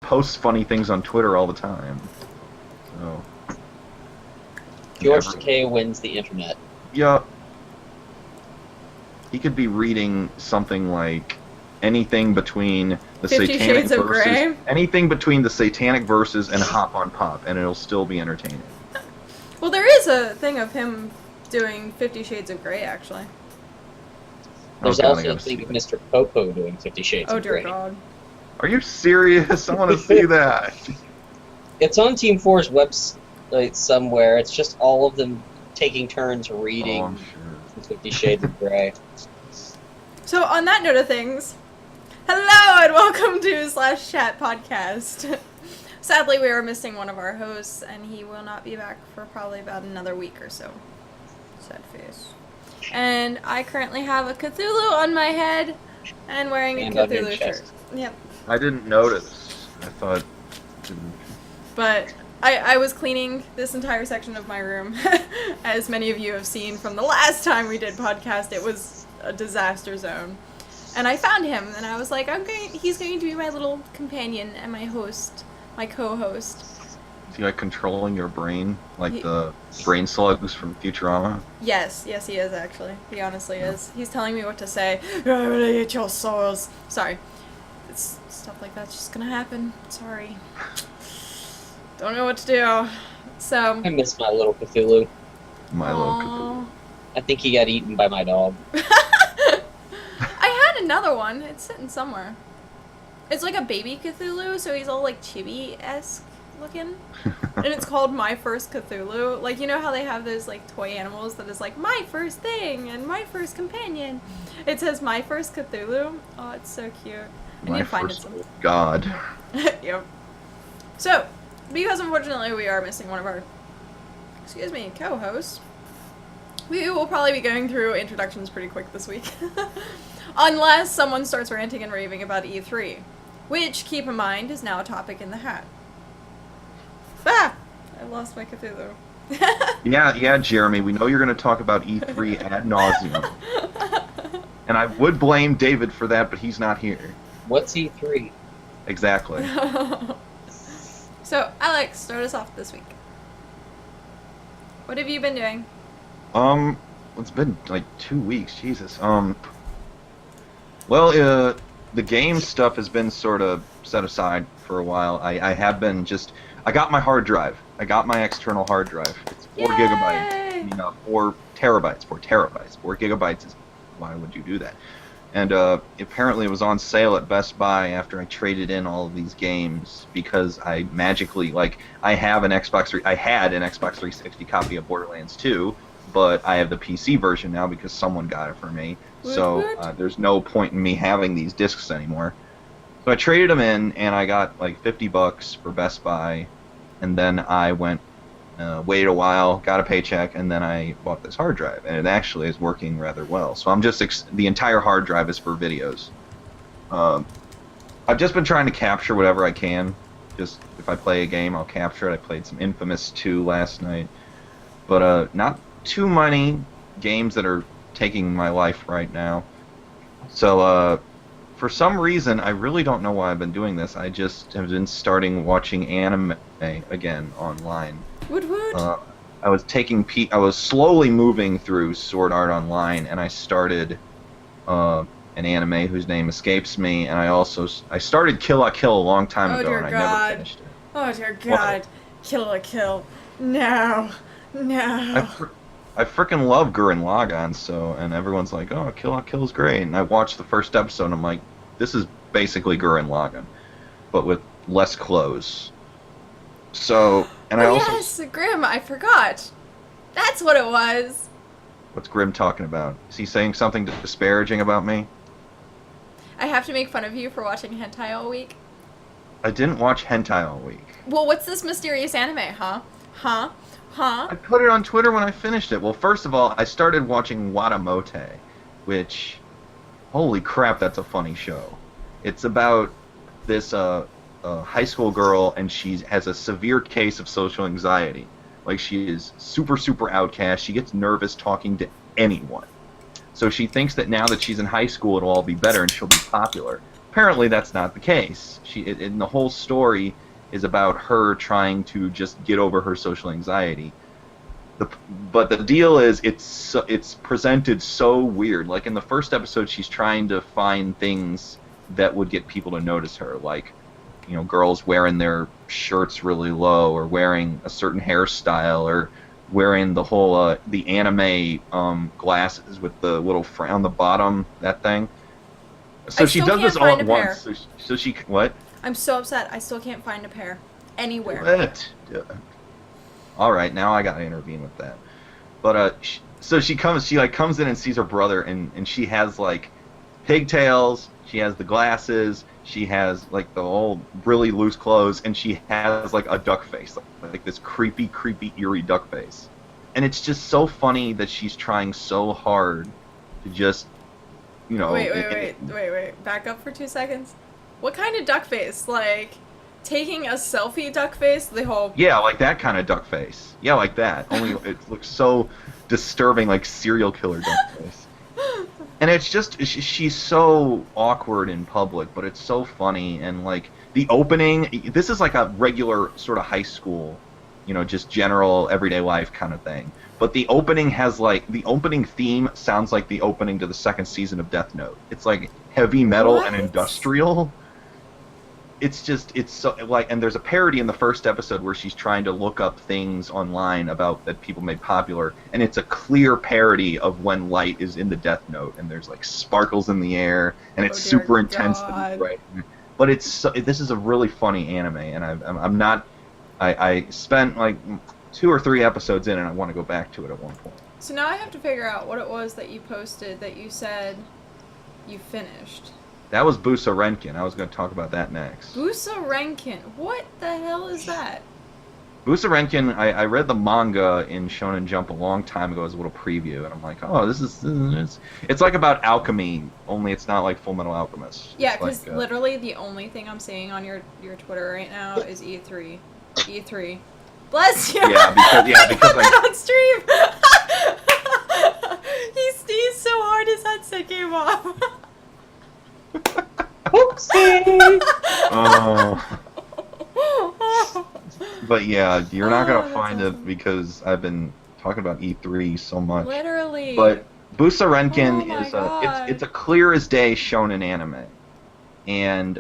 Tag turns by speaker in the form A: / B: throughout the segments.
A: posts funny things on Twitter all the time. So
B: George Takei wins the internet.
A: Yeah. He could be reading something like anything between the
C: 50
A: Satanic
C: Shades of
A: Verses,
C: Grey?
A: anything between the Satanic Verses and Hop on Pop, and it'll still be entertaining.
C: Well, there is a thing of him doing 50 Shades of Grey, actually.
B: There's
A: Okay, I
B: also
A: gotta
B: a thing
A: see
B: of
A: that.
B: Mr. Popo doing 50 Shades
C: Oh,
B: of
C: dear
B: Grey.
C: God.
A: Are you serious? I want to see that.
B: It's on Team 4's website somewhere. It's just all of them taking turns reading
A: Oh, I'm sure.
B: 50 Shades of Grey.
C: So, on that note of things, hello and welcome to Slash Chat Podcast. Sadly, we are missing one of our hosts, and he will not be back for probably about another week or so. Sad face. And I currently have a Cthulhu on my head and wearing a
B: And on your
C: Cthulhu
B: chest.
C: shirt. Yep.
A: I didn't notice. I thought...
C: But I was cleaning this entire section of my room. As many of you have seen from the last time we did podcast, it was a disaster zone. And I found him, and I was like, he's going to be my little companion and my host, my co-host.
A: Is he like controlling your brain? Like the brain slugs from Futurama?
C: Yes, he is actually. He honestly is. He's telling me what to say. I'm gonna eat your souls. Sorry. It's stuff like that's just gonna happen. Sorry. Don't know what to do. So.
B: I miss my little Cthulhu.
A: My little Cthulhu.
B: I think he got eaten by my dog.
C: I had another one. It's sitting somewhere. It's like a baby Cthulhu, so he's all like chibi-esque looking. And it's called My First Cthulhu. Like, you know how they have those like toy animals that is like my first thing and my first companion? It says My First Cthulhu. Oh, it's so cute. I need to find it somewhere.
A: God.
C: Yep. So, because unfortunately we are missing one of our, co-hosts, we will probably be going through introductions pretty quick this week. Unless someone starts ranting and raving about E3. Which, keep in mind, is now a topic in the hat. Ah! I lost my Cthulhu.
A: Yeah, Jeremy, we know you're going to talk about E3 ad nauseum. And I would blame David for that, but he's not here.
B: What's E3?
A: Exactly.
C: So, Alex, start us off this week. What have you been doing?
A: It's been like 2 weeks, Jesus. Well, the game stuff has been sort of set aside for a while. I have been I got my hard drive. I got my external hard drive. It's 4 gigabytes. 4 terabytes. 4 terabytes. 4 gigabytes is, why would you do that? And apparently it was on sale at Best Buy after I traded in all of these games because I magically, I had an Xbox 360 copy of Borderlands 2, but I have the PC version now because someone got it for me. So there's no point in me having these discs anymore. So I traded them in, and I got like $50 for Best Buy, and then I went, waited a while, got a paycheck, and then I bought this hard drive, and it actually is working rather well. So I'm the entire hard drive is for videos. I've just been trying to capture whatever I can. Just if I play a game, I'll capture it. I played some Infamous 2 last night, but not too many games that are taking my life right now. So for some reason, I really don't know why I've been doing this. I just have been starting watching anime again online.
C: Woot woot.
A: I was slowly moving through Sword Art Online, and I started an anime whose name escapes me, and I started Kill la Kill a long time ago, and I never finished it.
C: Oh dear God. What? Kill la Kill. No.
A: I freaking love Gurren Lagann, and everyone's like, oh, Kill la Kill's great, and I watched the first episode, and I'm like, this is basically Gurren Lagann, but with less clothes. So, and
C: yes, Grim, I forgot. That's what it was.
A: What's Grim talking about? Is he saying something disparaging about me?
C: I have to make fun of you for watching hentai all week.
A: I didn't watch hentai all week.
C: Well, what's this mysterious anime, huh?
A: I put it on Twitter when I finished it. Well, first of all, I started watching Watamote, which, holy crap, that's a funny show. It's about this high school girl, and she has a severe case of social anxiety. Like, she is super, super outcast. She gets nervous talking to anyone. So she thinks that now that she's in high school, it'll all be better and she'll be popular. apparently that's not the case. And the whole story is about her trying to just get over her social anxiety. But the deal is, it's presented so weird. Like in the first episode, she's trying to find things that would get people to notice her, like, you know, girls wearing their shirts really low, or wearing a certain hairstyle, or wearing the whole the anime glasses with the little frown on the bottom, that thing. So she does this all at once. So she what?
C: I'm so upset. I still can't find a pair anywhere.
A: What? All right, now I gotta intervene with that. But so she comes in and sees her brother, and she has like pigtails. She has the glasses. She has like the old really loose clothes, and she has like a duck face, like this creepy, eerie duck face. And it's just so funny that she's trying so hard to just, you know.
C: Wait. Back up for 2 seconds. What kind of duck face? Like taking a selfie duck face? The whole.
A: Yeah, like that kind of duck face. Yeah, like that. Only it looks so disturbing, like serial killer duck face. And it's just, she's so awkward in public, but it's so funny. And like the opening, this is like a regular sort of high school, you know, just general everyday life kind of thing. But the opening has like, the opening theme sounds like the opening to the second season of Death Note. It's like heavy metal and industrial. It's just, it's so like, and there's a parody in the first episode where she's trying to look up things online about that people made popular, and it's a clear parody of when light is in the Death Note, and there's like sparkles in the air, and it's super intense. Right. But it's so, this is a really funny anime, and I'm not. I spent like 2 or 3 episodes in, and I want to go back to it at one point.
C: So now I have to figure out what it was that you posted that you said you finished.
A: That was Busa Renkin. I was going to talk about that next.
C: Busa Renkin. What the hell is that?
A: Busa Renkin, I read the manga in Shonen Jump a long time ago as a little preview, and I'm like, oh, this is it's like about alchemy, only it's not like Full Metal Alchemist.
C: Yeah, because like, literally the only thing I'm seeing on your Twitter right now is E3. E3. Bless you!
A: Yeah, because
C: that on stream! He sneezed so hard his headset came off.
B: Oopsie!
A: Oh. But yeah, you're not gonna find it because I've been talking about E3 so much.
C: Literally.
A: But Busa Renkin is
C: God.
A: it's a clear as day shonen anime, and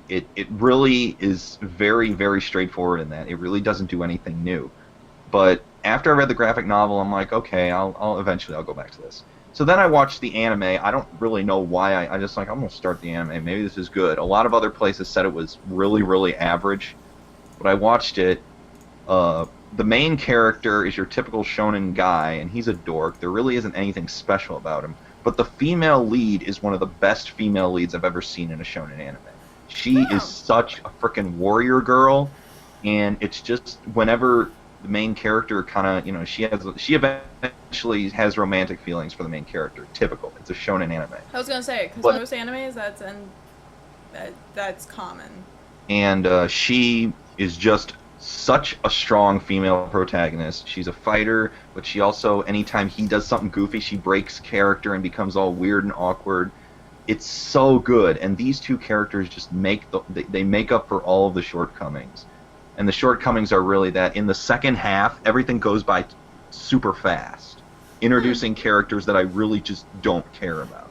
A: it really is very, very straightforward in that it really doesn't do anything new. But after I read the graphic novel, I'm like, okay, I'll eventually go back to this. So then I watched the anime. I don't really know why. I just like, I'm going to start the anime. Maybe this is good. A lot of other places said it was really, really average. But I watched it. The main character is your typical shonen guy, and he's a dork. There really isn't anything special about him. But the female lead is one of the best female leads I've ever seen in a shonen anime. She is such a freaking warrior girl. And it's just whenever the main character kind of, you know, she eventually has romantic feelings for the main character. Typical. It's a shonen anime.
C: I was gonna say, because most animes, that's common.
A: And she is just such a strong female protagonist. She's a fighter, but she also, anytime he does something goofy, she breaks character and becomes all weird and awkward. It's so good, and these two characters just make up for all of the shortcomings. And the shortcomings are really that in the second half, everything goes by super fast, introducing characters that I really just don't care about.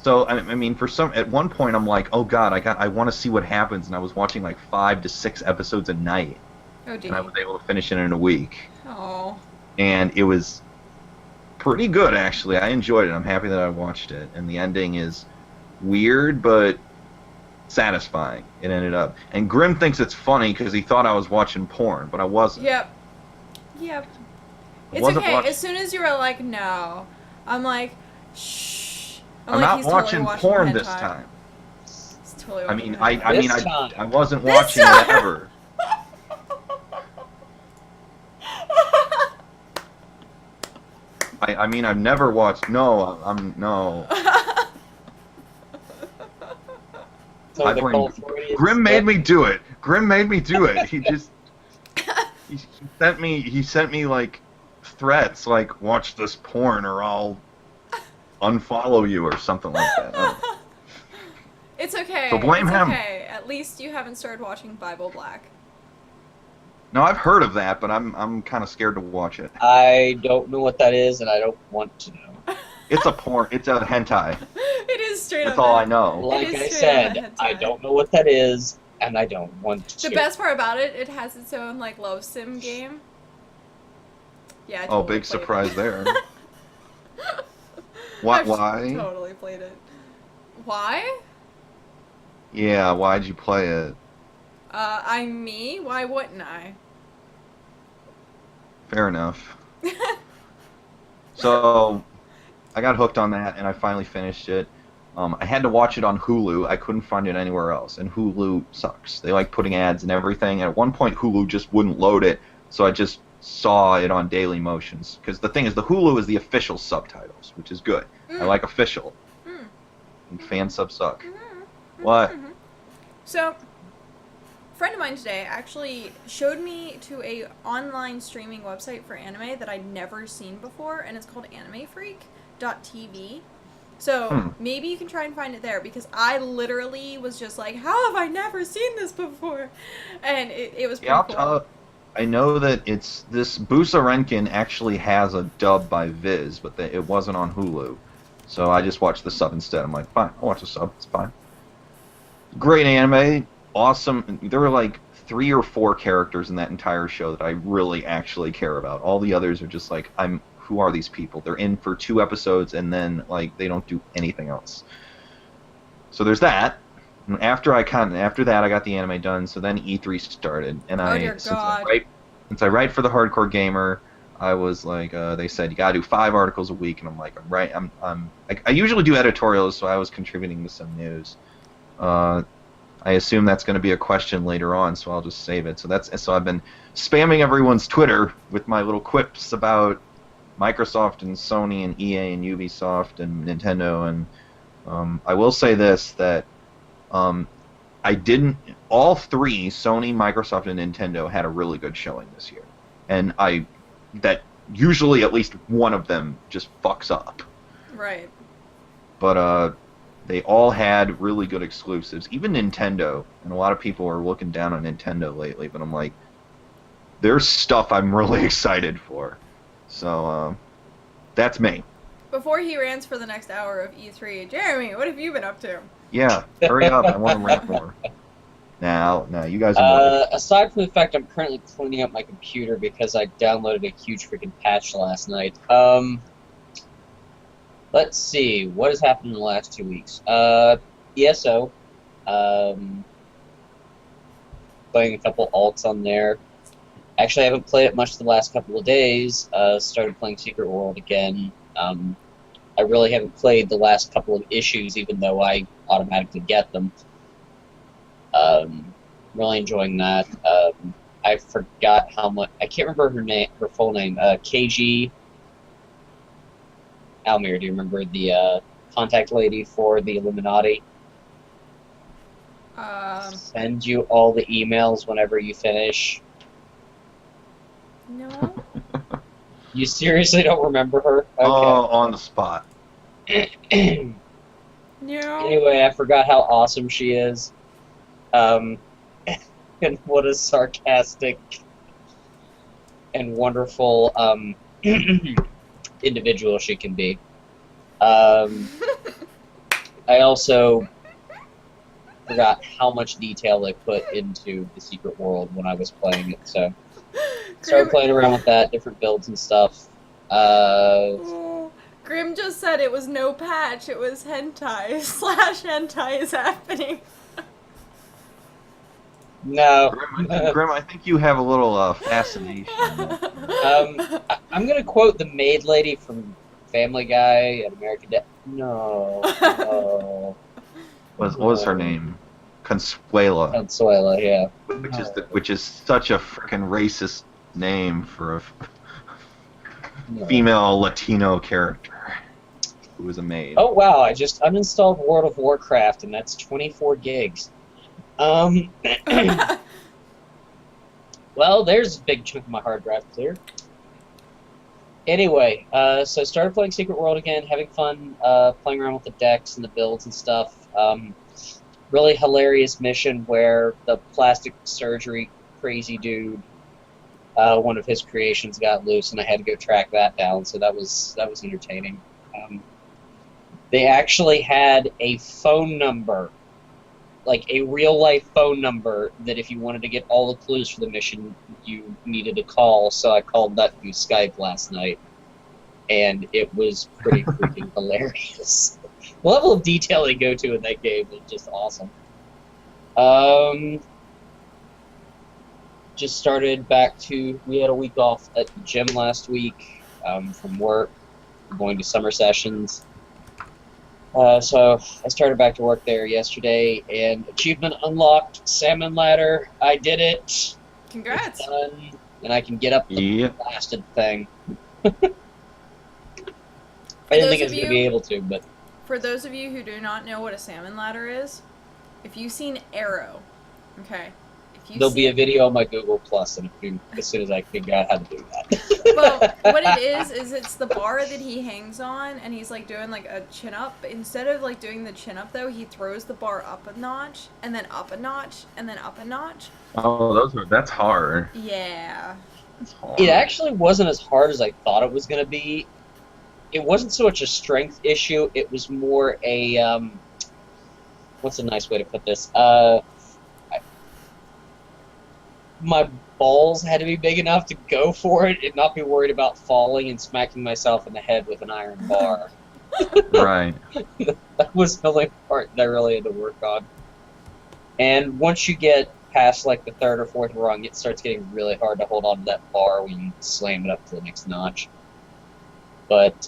A: So I mean, at one point I'm like, oh god, I want to see what happens, and I was watching like 5 to 6 episodes a night, and I was able to finish it in a week.
C: Oh.
A: And it was pretty good actually. I enjoyed it. I'm happy that I watched it, and the ending is weird, but satisfying. It ended up, and Grim thinks it's funny because he thought I was watching porn, but I wasn't.
C: Yep. It's okay. As soon as you were like, no, I'm like, shh.
A: I'm not watching porn this time.
C: Totally
A: I mean, I wasn't
C: This
A: watching
C: time.
A: it ever. I mean, I've never watched. No, no. Grim made me do it. Grim made me do it. He just he sent me like threats like, watch this porn or I'll unfollow you or something like that.
C: It's okay.
A: So blame
C: it's
A: him.
C: Okay. At least you haven't started watching Bible Black.
A: No, I've heard of that, but I'm kind of scared to watch it.
B: I don't know what that is, and I don't want to know.
A: It's a porn. It's a hentai.
C: It is straight
A: That's
C: up.
A: all I know.
B: Like
C: is
B: I
C: straight up a
B: said, I
C: hentai.
B: don't know what that is, and I don't want to.
C: The best part about it, it has its own like love sim game. Yeah. I totally
A: Oh, big
C: played
A: surprise
C: it.
A: there. Why?
C: I've
A: Why?
C: Totally played it. Why?
A: Yeah, why'd you play it?
C: I'm me. Why wouldn't I?
A: Fair enough. So, I got hooked on that, and I finally finished it. I had to watch it on Hulu. I couldn't find it anywhere else, and Hulu sucks. They like putting ads and everything, and at one point Hulu just wouldn't load it, so I just saw it on Daily Motions. Because the thing is, the Hulu is the official subtitles, which is good. I like official.
C: Mm.
A: And fan subs suck.
C: Mhm.
A: What?
C: Mhm. So, a friend of mine today actually showed me to a online streaming website for anime that I'd never seen before, and it's called animefreak.tv. So, maybe you can try and find it there, because I literally was just like, how have I never seen this before? And it was pretty cool.
A: I know that it's this Busa actually has a dub by Viz, but it wasn't on Hulu. So I just watched the sub instead. I'm like, fine, I'll watch the sub. It's fine. Great anime, awesome. There were like 3 or 4 characters in that entire show that I really actually care about. All the others are just like, who are these people? They're in for 2 episodes and then like they don't do anything else. So there's that. And after that I got the anime done. So then E3 started, and since I write for the Hardcore Gamer, I was like, they said you gotta do 5 articles a week, and I'm like, I'm right. I usually do editorials, so I was contributing to some news. I assume that's going to be a question later on, so I'll just save it. So I've been spamming everyone's Twitter with my little quips about Microsoft and Sony and EA and Ubisoft and Nintendo, and I will say this, that all 3, Sony, Microsoft, and Nintendo, had a really good showing this year, and that usually at least one of them just fucks up.
C: Right.
A: But they all had really good exclusives. Even Nintendo, and a lot of people are looking down on Nintendo lately, but I'm like, there's stuff I'm really excited for. So, that's me.
C: Before he rants for the next hour of E3, Jeremy, what have you been up to?
A: Yeah, hurry up. I want to rant more. Now, you guys are
B: aside from the fact I'm currently cleaning up my computer because I downloaded a huge freaking patch last night. Let's see, what has happened in the last 2 weeks? ESO. Playing a couple alts on there. Actually, I haven't played it much the last couple of days. Started playing Secret World again. I really haven't played the last couple of issues, even though I automatically get them. Really enjoying that. I forgot how much. I can't remember her full name. KG. Almir, do you remember the contact lady for the Illuminati? Send you all the emails whenever you finish.
C: No.
B: You seriously don't remember her? Okay.
A: Oh, on the spot.
C: No.
B: Anyway, I forgot how awesome she is. And what a sarcastic and wonderful individual she can be. I also forgot how much detail they put into the Secret World when I was playing it, so started playing around with that, different builds and stuff.
C: Grim just said it was no patch, it was hentai / hentai is happening.
B: No.
A: Grim, I think you have a little fascination.
B: I'm gonna quote the maid lady from Family Guy and American Dad. No.
A: What was her name? Consuela.
B: Consuela, yeah.
A: Which is such a freaking racist name for a female Latino character who is a maid.
B: Oh wow! I just uninstalled World of Warcraft, and that's 24 gigs. Well, there's a big chunk of my hard drive clear. Anyway, so I started playing Secret World again, having fun playing around with the decks and the builds and stuff. really hilarious mission where the plastic surgery crazy dude, one of his creations got loose, and I had to go track that down. So that was entertaining. They actually had a phone number, like a real life phone number, that if you wanted to get all the clues for the mission, you needed to call. So I called that through Skype last night, and it was pretty freaking hilarious. The level of detail they go to in that game is just awesome. Just started back to, we had a week off at the gym last week from work, going to summer sessions. So I started back to work there yesterday, and achievement unlocked, salmon ladder. I did it.
C: Congrats.
B: It's done, and I can get up the blasted thing. I didn't think I was going to be able to, but...
C: For those of you who do not know what a salmon ladder is, if you've seen Arrow, okay?
B: There'll be a video on my Google Plus as soon as I figure out how to do that.
C: Well, what it is it's the bar that he hangs on, and he's like doing like a chin up. Instead of like doing the chin up though, he throws the bar up a notch, and then up a notch, and then up a notch.
A: Oh, that's hard.
C: Yeah.
A: That's hard.
B: It actually wasn't as hard as I thought it was going to be. It wasn't so much a strength issue, it was more a, what's a nice way to put this? My balls had to be big enough to go for it and not be worried about falling and smacking myself in the head with an iron bar.
A: Right.
B: That was the only part that I really had to work on. And once you get past like the third or fourth rung, it starts getting really hard to hold on to that bar when you slam it up to the next notch. But,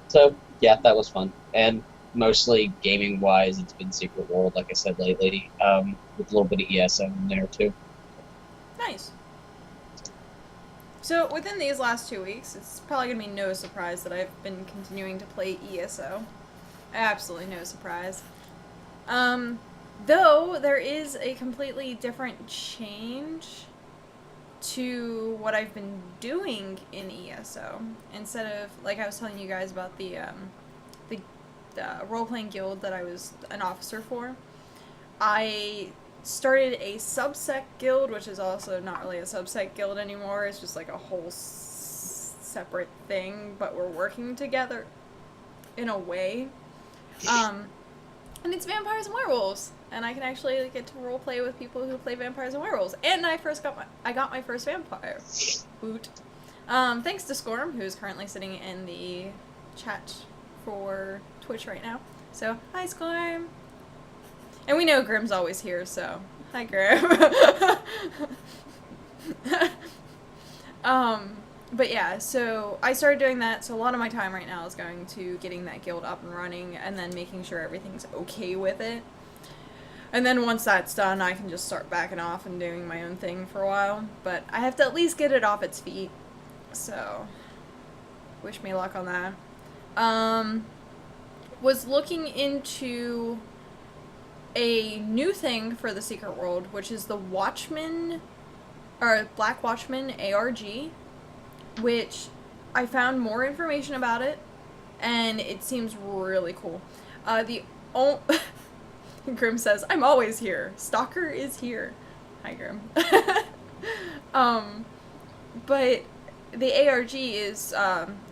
B: so, yeah, that was fun. And mostly gaming-wise, it's been Secret World, like I said lately, with a little bit of ESO in there, too.
C: Nice. So, within these last 2 weeks, it's probably going to be no surprise that I've been continuing to play ESO. Absolutely no surprise. Though, there is a completely different change to what I've been doing in ESO. Instead of, like I was telling you guys about the role-playing guild that I was an officer for, I started a subsect guild, which is also not really a subsect guild anymore. It's just like a whole separate thing, but we're working together in a way. And it's vampires and werewolves, and I can actually get to roleplay with people who play vampires and werewolves. And I got my first vampire. Woot. Thanks to Scorm, who's currently sitting in the chat for Twitch right now. So, hi Scorm! And we know Grim's always here, so hi Grim. But yeah, so I started doing that, so a lot of my time right now is going to getting that guild up and running, and then making sure everything's okay with it. And then once that's done, I can just start backing off and doing my own thing for a while. But I have to at least get it off its feet, so wish me luck on that. Was looking into a new thing for the Secret World, which is the Watchman, or Black Watchman ARG, which I found more information about it, and it seems really cool. Grim says, I'm always here. Stalker is here. Hi, Grim. But the ARG is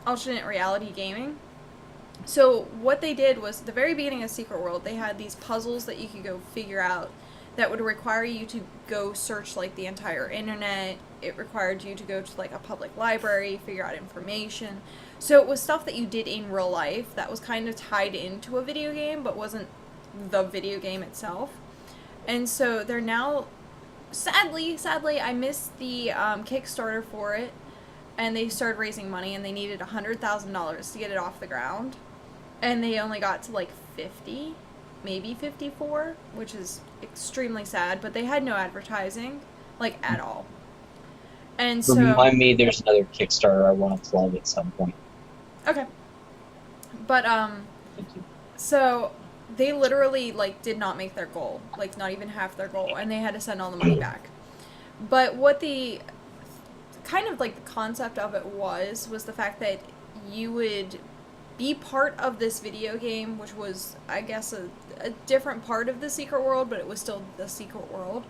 C: alternate reality gaming. So what they did was, at the very beginning of Secret World, they had these puzzles that you could go figure out that would require you to go search like the entire internet. It required you to go to like a public library, figure out information. So it was stuff that you did in real life that was kind of tied into a video game, but wasn't the video game itself. And so they're now, sadly, I missed the Kickstarter for it, and they started raising money, and they needed $100,000 to get it off the ground. And they only got to like 50, maybe 54, which is extremely sad, but they had no advertising, like, at all. And so...
B: Remind me, there's another Kickstarter I want to plug at some point.
C: Okay. But,
B: Thank you.
C: so, they literally, like, did not make their goal. Like, not even half their goal, and they had to send all the money back. But what the... kind of, like, the concept of it was the fact that you would be part of this video game, which was, I guess, a different part of the secret world, but it was still the secret world.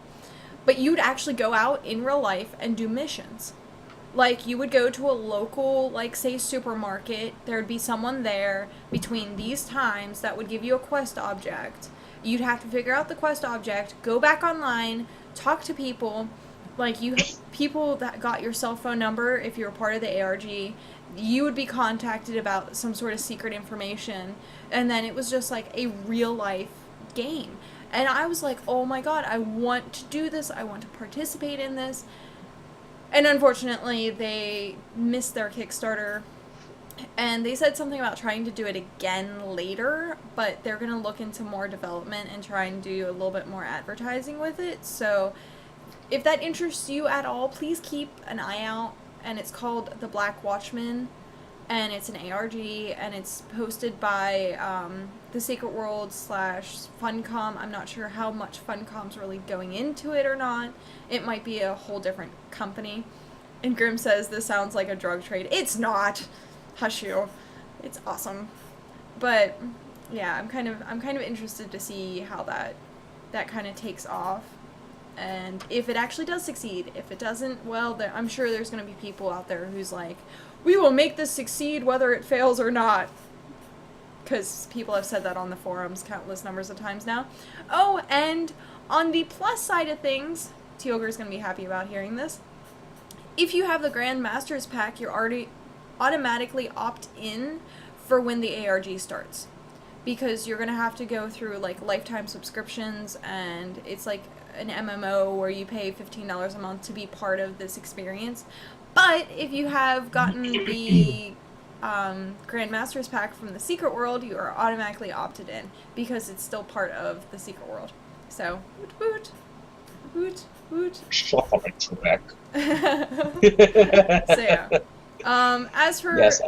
C: But you'd actually go out in real life and do missions. Like, you would go to a local, like, say, supermarket. There would be someone there between these times that would give you a quest object. You'd have to figure out the quest object, go back online, talk to people. Like, you have people that got your cell phone number if you were part of the ARG. You would be contacted about some sort of secret information. And then it was just, like, a real-life game. And I was like, oh my god, I want to do this. I want to participate in this. And unfortunately, they missed their Kickstarter. And they said something about trying to do it again later, but they're going to look into more development and try and do a little bit more advertising with it. So if that interests you at all, please keep an eye out. And it's called The Black Watchman, and it's an ARG, and it's posted by The Secret World / Funcom. I'm not sure how much Funcom's really going into it or not. It might be a whole different company. And Grim says this sounds like a drug trade. It's not. Hush you. It's awesome. But yeah, I'm kind of interested to see how that kind of takes off. And if it actually does succeed. If it doesn't, well, I'm sure there's going to be people out there who's like, we will make this succeed whether it fails or not. Because people have said that on the forums countless numbers of times now. Oh, and on the plus side of things, Teogre's going to be happy about hearing this. If you have the Grand Masters pack, you're already automatically opt in for when the ARG starts. Because you're going to have to go through like lifetime subscriptions, and it's like an MMO where you pay $15 a month to be part of this experience. But if you have gotten the Grand Masters pack from the Secret World, you are automatically opted in because it's still part of the Secret World. So, woot woot, woot woot.
B: Chocolate wreck.
C: So yeah. As for
B: Yes,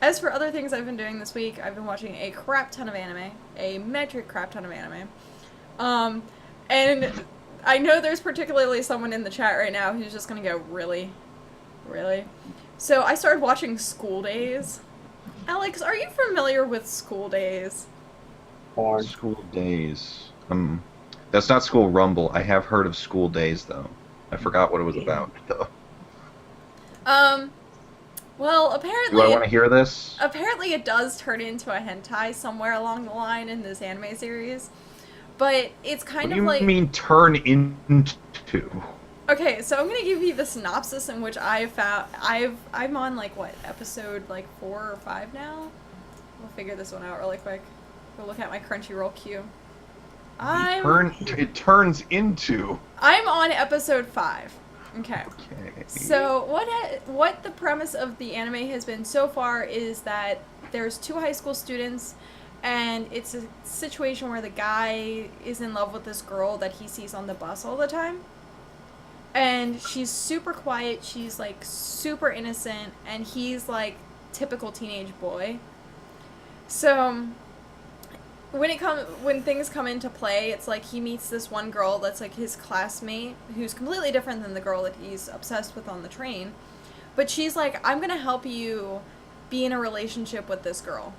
C: as for other things I've been doing this week, I've been watching a crap ton of anime, a metric crap ton of anime. And I know there's particularly someone in the chat right now who's just gonna go, really? Really? So I started watching School Days. Alex, are you familiar with School Days?
B: porn.
A: School Days. That's not School Rumble. I have heard of School Days, though. I forgot what it was about, though.
C: Well, apparently...
A: Do I want to hear this?
C: Apparently it does turn into a hentai somewhere along the line in this anime series. But it's kind of like...
A: What do you mean turn into?
C: Okay, so I'm gonna give you the synopsis in which I found... I'm on, like, what, episode, like, 4 or 5 now? We'll figure this one out really quick. We'll look at my Crunchyroll queue.
A: It turns into...
C: I'm on episode 5. Okay.
A: Okay.
C: So what the premise of the anime has been so far is that there's 2 high school students, and it's a situation where the guy is in love with this girl that he sees on the bus all the time. And she's super quiet, she's like super innocent, and he's like typical teenage boy. So when things come into play, it's like he meets this one girl that's like his classmate, who's completely different than the girl that he's obsessed with on the train. But she's like, I'm gonna help you be in a relationship with this girl.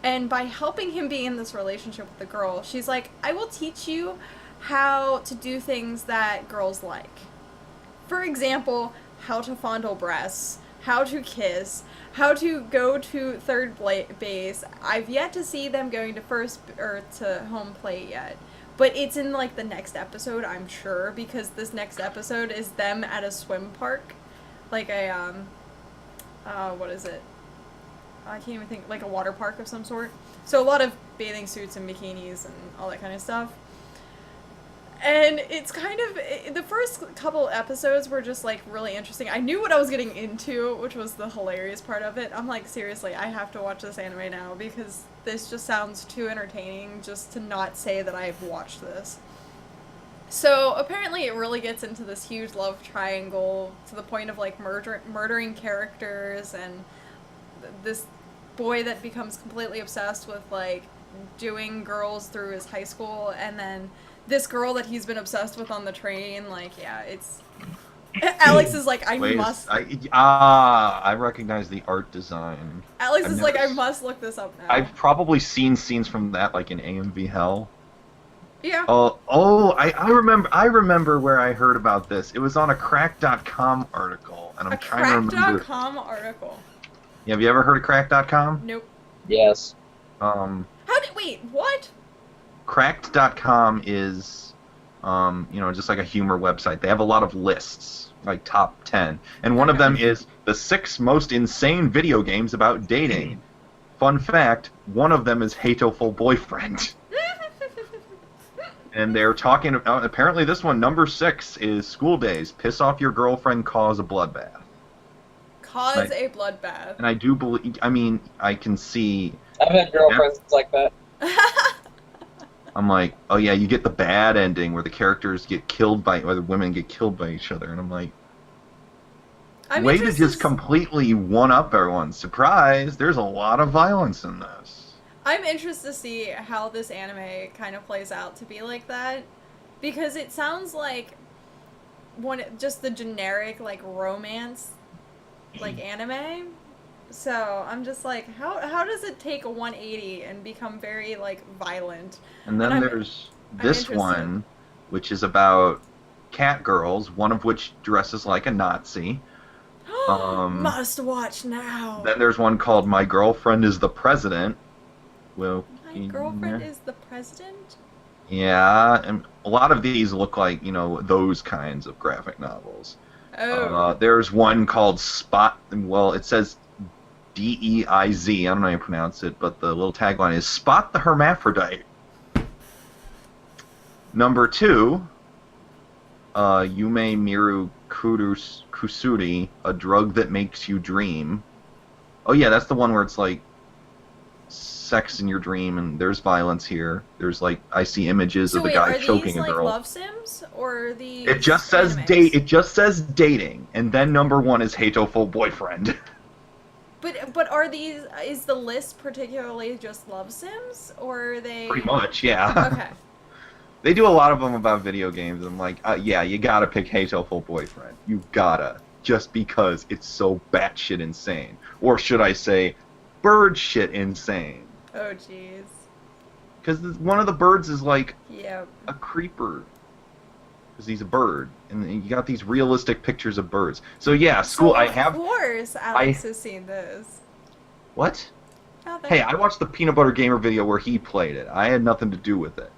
C: And by helping him be in this relationship with the girl, she's like, I will teach you how to do things that girls like. For example, how to fondle breasts, how to kiss, how to go to third base. I've yet to see them going to first or to home plate yet. But it's in like the next episode, I'm sure, because this next episode is them at a swim park. Like a, what is it? I can't even think, like a water park of some sort. So a lot of bathing suits and bikinis and all that kind of stuff. And it's kind of, the first couple episodes were just, like, really interesting. I knew what I was getting into, which was the hilarious part of it. I'm like, seriously, I have to watch this anime now, because this just sounds too entertaining just to not say that I've watched this. So, apparently it really gets into this huge love triangle, to the point of, like, murdering characters, and this boy that becomes completely obsessed with, like, doing girls through his high school, and then this girl that he's been obsessed with on the train. Like, yeah, it's Alex is like, I
A: Wait,
C: must.
A: I recognize the art design.
C: Alex
A: I've
C: is
A: never
C: like, I
A: s-
C: must look this up now.
A: I've probably seen scenes from that, like in AMV Hell.
C: Yeah.
A: I remember where I heard about this. It was on a Crack.com article, and
C: A
A: I'm trying to remember.
C: crack.com article.
A: Yeah, have you ever heard of Crack.com?
C: Nope.
B: Yes.
C: Wait, what?
A: Cracked.com is, just like a humor website. They have a lot of lists, like top 10. And one of them is the 6 most insane video games about dating. Fun fact, one of them is Hateful Boyfriend. And they're talking about, apparently this one, number 6, is School Days. Piss off your girlfriend, cause a bloodbath.
C: Cause a bloodbath.
A: And I do believe, I can see...
B: I've had girlfriends like that.
A: I'm like, oh yeah, you get the bad ending where the characters get killed by, or the women get killed by each other, and I'm like, way to just completely one-up everyone. Surprise! There's a lot of violence in this.
C: I'm interested to see how this anime kind of plays out to be like that, because it sounds like just the generic like romance, like anime. So I'm just like, how does it take a 180 and become very like violent?
A: And then there's this one, which is about cat girls, one of which dresses like a Nazi.
C: Must watch now.
A: Then there's one called My Girlfriend is the President. Well,
C: My Girlfriend is the President?
A: Yeah, and a lot of these look like, those kinds of graphic novels.
C: Oh.
A: There's one called Spot, well, it says DEIZ, I don't know how you pronounce it, but the little tagline is Spot the Hermaphrodite. Number 2, Yume Miru Kusuri, A Drug That Makes You Dream. Oh yeah, that's the one where it's like sex in your dream and there's violence here. There's like, I see images of the guy choking a girl.
C: Are these like love sims or the?
A: It just says It just says dating, and then number 1 is Hateful Boyfriend.
C: But are these? Is the list particularly just love sims, or are they?
A: Pretty much, yeah.
C: Okay.
A: They do a lot of them about video games. I'm like, yeah, you gotta pick Hateful Boyfriend. You gotta, just because it's so batshit insane, or should I say, bird shit insane?
C: Oh jeez.
A: Because one of the birds is like
C: a
A: creeper. Because he's a bird, and you got these realistic pictures of birds. So yeah, school.
C: Of course, Alex has seen this.
A: What?
C: Nothing.
A: Hey, I watched the Peanut Butter Gamer video where he played it. I had nothing to do with it.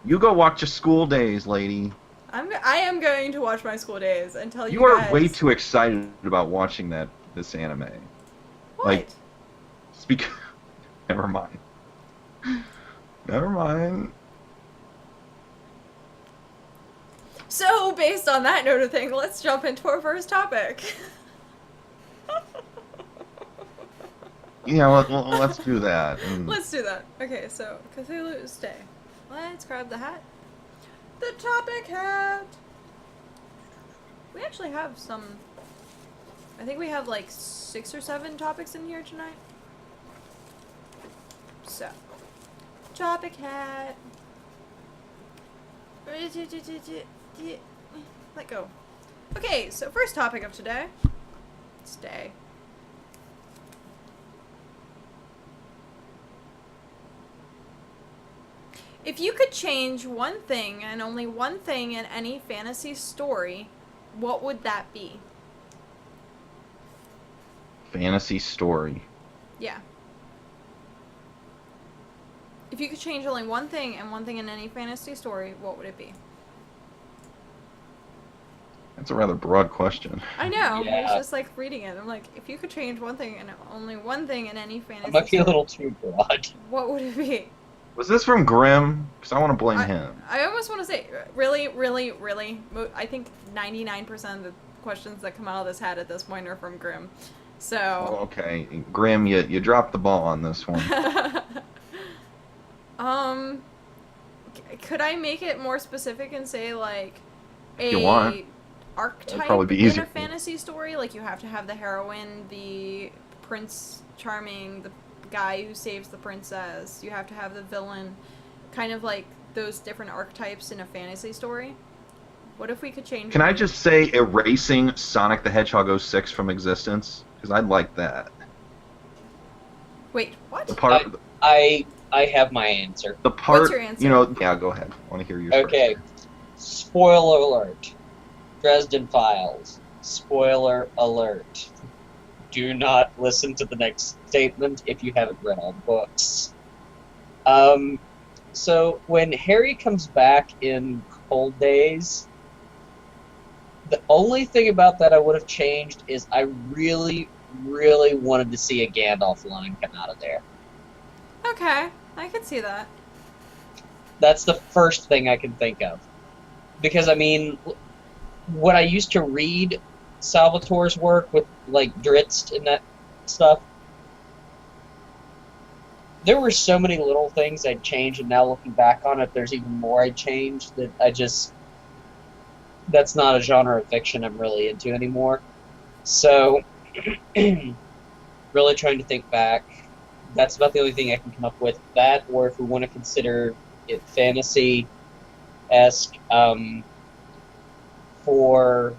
A: You go watch your School Days, lady.
C: I am going to watch my School Days and tell you
A: You
C: guys.
A: are way too excited about watching this anime.
C: What?
A: Like, never mind. Never mind.
C: So, based on that note of thing, let's jump into our first topic.
A: Yeah, let's do that.
C: Let's do that. Okay, so Cthulhu's Day. Let's grab the hat. The topic hat! We actually have some... I think we have like 6 or 7 topics in here tonight. So, topic hat. Let go. Okay, so first topic of today. Stay. If you could change one thing and only one thing in any fantasy story, what would that be?
A: Fantasy story.
C: Yeah. If you could change only one thing and one thing in any fantasy story, what would it be?
A: That's a rather broad question.
C: I know.
B: Yeah.
C: I was just like reading it. I'm like, if you could change one thing and only one thing in any fantasy
B: It might be a
C: story,
B: little too broad.
C: what would it be?
A: Was this from Grimm? Because I want to blame him.
C: I almost want to say, really, really, really, I think 99% of the questions that come out of this hat at this point are from Grimm. So...
A: Oh, okay. Grimm, you dropped the ball on this one.
C: Could I make it more specific and say, like,
A: If you want.
C: archetype
A: probably be
C: in
A: easier.
C: a fantasy story? Like, you have to have the heroine, the Prince Charming, the guy who saves the princess. You have to have the villain. Kind of like those different archetypes in a fantasy story. What if we could change?
A: Can I just say erasing Sonic the Hedgehog 06 from existence? Because I'd like that.
C: Wait, what?
A: The part.
B: I have my answer.
A: The part.
C: What's your answer?
A: You know. Yeah, go ahead. I want to hear yours.
B: Okay. Spoiler alert. Dresden Files. Spoiler alert. Do not listen to the next statement if you haven't read all the books. So when Harry comes back in Cold Days, the only thing about that I would have changed is I really, really wanted to see a Gandalf line come out of there.
C: Okay, I could see that.
B: That's the first thing I can think of. Because, I mean, when I used to read Salvatore's work with, like, Drizzt and that stuff, there were so many little things I'd change, and now looking back on it, there's even more I'd change that I just... That's not a genre of fiction I'm really into anymore. So, really trying to think back. That's about the only thing I can come up with. That, or if we want to consider it fantasy-esque, for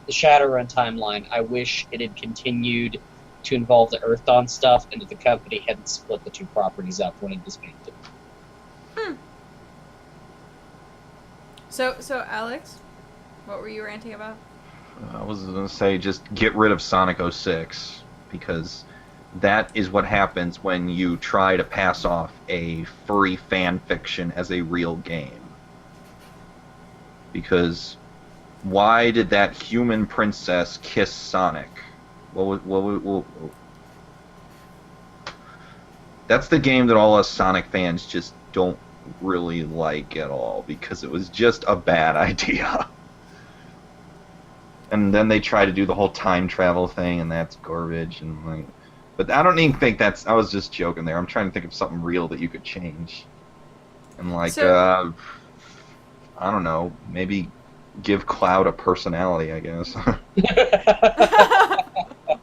B: the Shadowrun timeline, I wish it had continued to involve the Earthdawn stuff, and that the company hadn't split the two properties up when it disbanded.
C: So Alex, what were you ranting about?
A: I was going to say just get rid of Sonic 06, because that is what happens when you try to pass off a furry fan fiction as a real game. Because why did that human princess kiss Sonic? That's the game that all us Sonic fans just don't really like at all, because it was just a bad idea. And then they try to do the whole time travel thing, and that's garbage. And like, but I don't even think that's. I was just joking there. I'm trying to think of something real that you could change. And like, I don't know, maybe give Cloud a personality, I guess.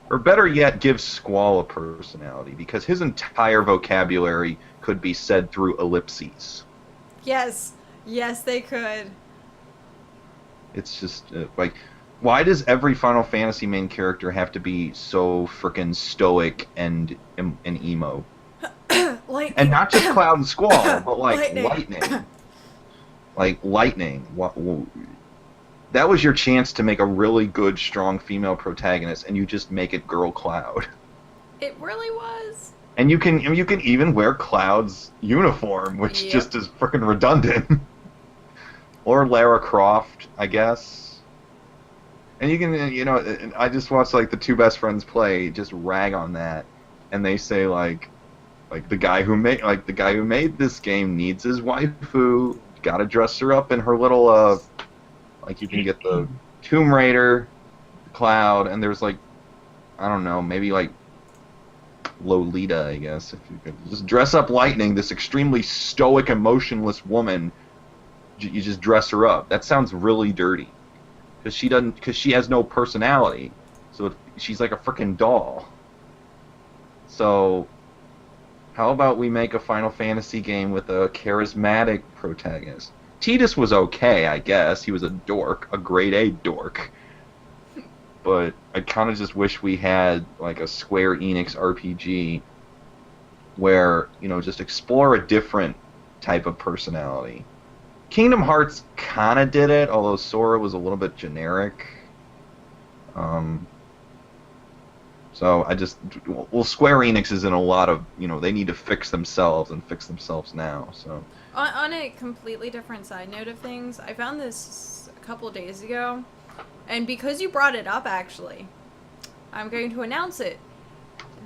A: Or better yet, give Squall a personality, because his entire vocabulary could be said through ellipses.
C: Yes, they could.
A: It's just like, why does every Final Fantasy main character have to be so frickin' stoic and emo?
C: Lightning.
A: And not just Cloud and Squall, but like
C: Lightning.
A: Like Lightning. That was your chance to make a really good, strong female protagonist, and you just make it Girl Cloud.
C: It really was.
A: And you can even wear Cloud's uniform, which just is freaking redundant. Or Lara Croft, I guess. And you can, you know, I just watched like the two best friends play, just rag on that, and they say like the guy who made this game needs his waifu, gotta dress her up in her little like you can get the Tomb Raider, Cloud, and there's like, I don't know, maybe like Lolita, I guess, if you could just dress up Lightning, this extremely stoic, emotionless woman. You just dress her up. That sounds really dirty, because she has no personality, so she's like a freaking doll. So, how about we make a Final Fantasy game with a charismatic protagonist? Tidus was okay, I guess. He was a dork, a grade A dork. But I kind of just wish we had like a Square Enix RPG where, you know, just explore a different type of personality. Kingdom Hearts kind of did it, although Sora was a little bit generic. So Square Enix is in a lot of, you know, they need to fix themselves and fix themselves now, so.
C: On a completely different side note of things, I found this a couple days ago, and because you brought it up, actually, I'm going to announce it.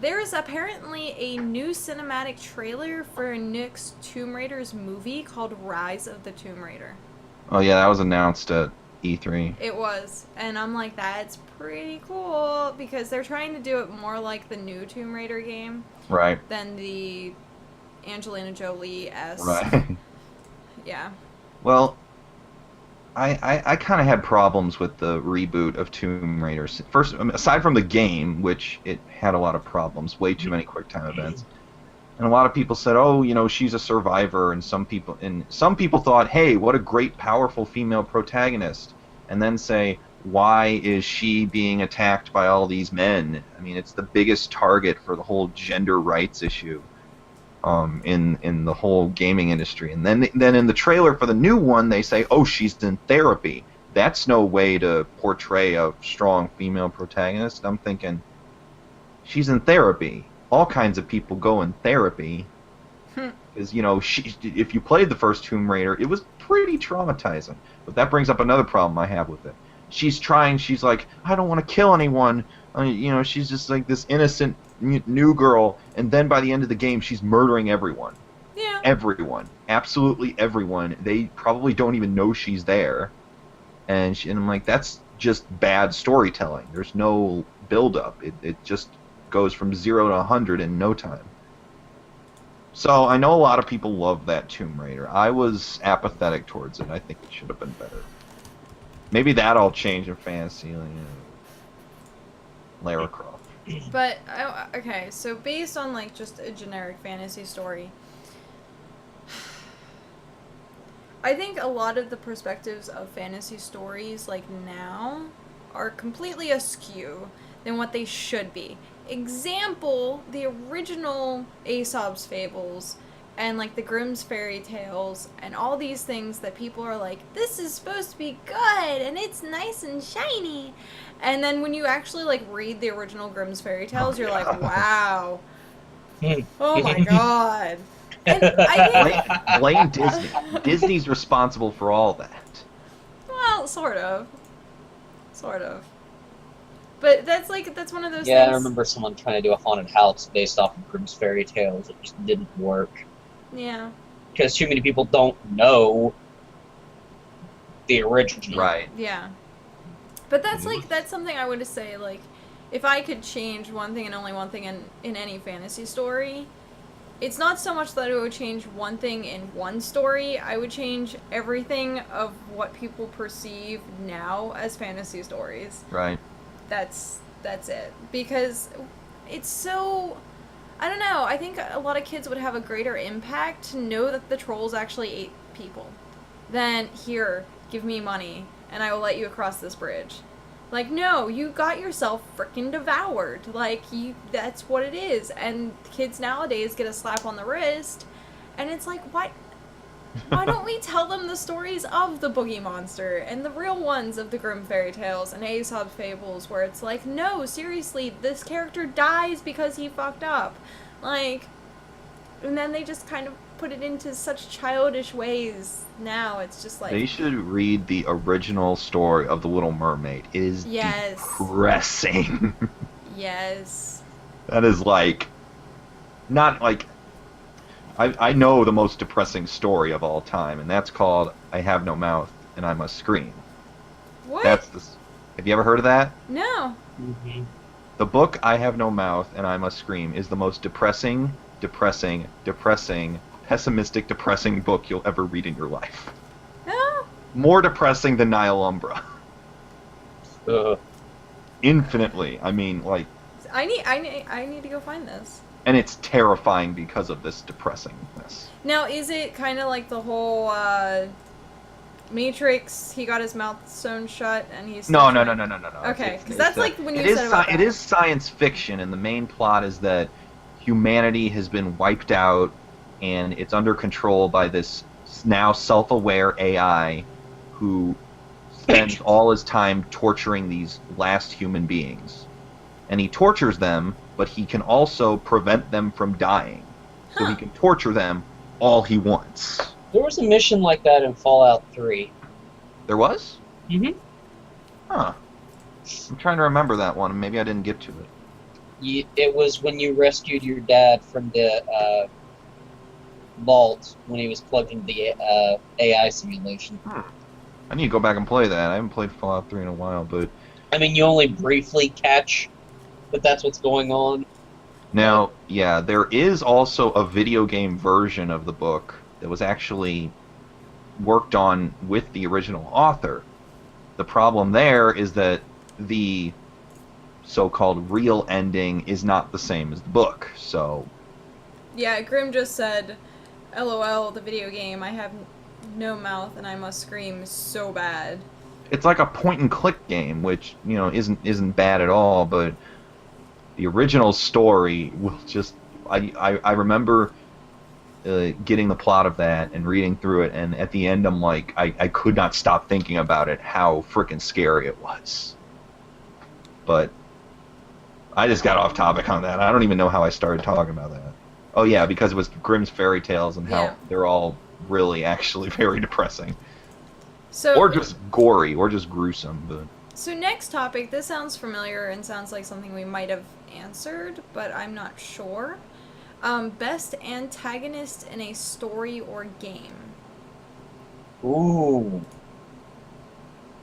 C: There is apparently a new cinematic trailer for Nick's Tomb Raider's movie called Rise of the Tomb Raider.
A: Oh yeah, that was announced at E3.
C: It was, and I'm like, that's pretty cool, because they're trying to do it more like the new Tomb Raider game.
A: Right.
C: Than the Angelina Jolie-esque.
A: Right.
C: Yeah.
A: Well, I kind of had problems with the reboot of Tomb Raider. First, aside from the game, which it had a lot of problems, way too many QuickTime events. And a lot of people said, "Oh, she's a survivor," and some people thought, "Hey, what a great, powerful female protagonist," and then say, "Why is she being attacked by all these men?" I mean, it's the biggest target for the whole gender rights issue in the whole gaming industry. And then in the trailer for the new one, they say, "Oh, she's in therapy." That's no way to portray a strong female protagonist. I'm thinking, she's in therapy. All kinds of people go in therapy. Because, if you played the first Tomb Raider, it was pretty traumatizing. But that brings up another problem I have with it. She's like, "I don't want to kill anyone." She's just like this innocent new girl, and then by the end of the game, she's murdering everyone.
C: Yeah.
A: Everyone. Absolutely everyone. They probably don't even know she's there. And I'm like, that's just bad storytelling. There's no build-up. It just goes from 0 to 100 in no time. So I know a lot of people love that Tomb Raider. I was apathetic towards it. I think it should have been better. Maybe that'll change in fantasy. Lara Croft.
C: But okay, so based on like just a generic fantasy story, I think a lot of the perspectives of fantasy stories like now are completely askew than what they should be. Example, the original Aesop's Fables and like the Grimm's fairy tales and all these things that people are like, this is supposed to be good and it's nice and shiny. And then when you actually like read the original Grimm's fairy tales, you're like, wow. Oh my god. And I
A: Blame Disney. Disney's responsible for all that.
C: well, sort of. Sort of. But that's one of those
B: Yeah,
C: things.
B: I remember someone trying to do a haunted house based off of Grimm's fairy tales. It just didn't work.
C: Yeah.
B: Because too many people don't know the original.
A: Right.
C: Yeah. But that's something I would say, like, if I could change one thing and only one thing in any fantasy story, it's not so much that I would change one thing in one story, I would change everything of what people perceive now as fantasy stories.
A: Right.
C: That's it. Because it's so... I don't know, I think a lot of kids would have a greater impact to know that the trolls actually ate people than, here, give me money, and I will let you across this bridge. Like, no, you got yourself frickin' devoured. Like, that's what it is. And kids nowadays get a slap on the wrist, and it's like, why don't we tell them the stories of the Boogie Monster and the real ones of the Grimm fairy tales and Aesop's Fables, where it's like, no, seriously, this character dies because he fucked up. Like, and then they just kind of put it into such childish ways. Now it's just like...
A: They should read the original story of The Little Mermaid. It is depressing.
C: Yes.
A: That is like... Not like... I know the most depressing story of all time, and that's called I Have No Mouth and I Must Scream.
C: What?
A: Have you ever heard of that?
C: No.
B: Mm-hmm.
A: The book I Have No Mouth and I Must Scream is the most depressing, pessimistic, depressing book you'll ever read in your life.
C: Oh.
A: More depressing than Nile Umbra. Infinitely. I mean, like...
C: I need to go find this.
A: And it's terrifying because of this depressingness.
C: Now, is it kind of like the whole Matrix? He got his mouth sewn shut, and he's
A: No.
C: Okay, because that's like when you said about
A: it is science fiction, and the main plot is that humanity has been wiped out, and it's under control by this now self-aware AI who spends all his time torturing these last human beings. And he tortures them, but he can also prevent them from dying. So he can torture them all he wants.
B: There was a mission like that in Fallout 3.
A: There was?
B: Mm-hmm.
A: Huh. I'm trying to remember that one. Maybe I didn't get to it.
B: It was when you rescued your dad from the vault when he was plugged into the AI simulation.
A: I need to go back and play that. I haven't played Fallout 3 in a while, but...
B: I mean, you only briefly catch that that's what's going on.
A: Now, yeah, there is also a video game version of the book that was actually worked on with the original author. The problem there is that the so-called real ending is not the same as the book, so
C: Yeah, Grim just said, LOL, the video game, I have no mouth and I must scream so bad.
A: It's like a point and click game, which, you know, isn't bad at all, but the original story will just I remember getting the plot of that and reading through it, and at the end I'm like, I could not stop thinking about it, how freaking scary it was. But I just got off topic on that. I don't even know how I started talking about that. Oh yeah, because it was Grimm's fairy tales and how they're all really actually very depressing.
C: So,
A: or just gory, or just gruesome. But
C: so next topic, this sounds familiar and sounds like something we might have answered, but I'm not sure. Best antagonist in a story or game.
B: Ooh.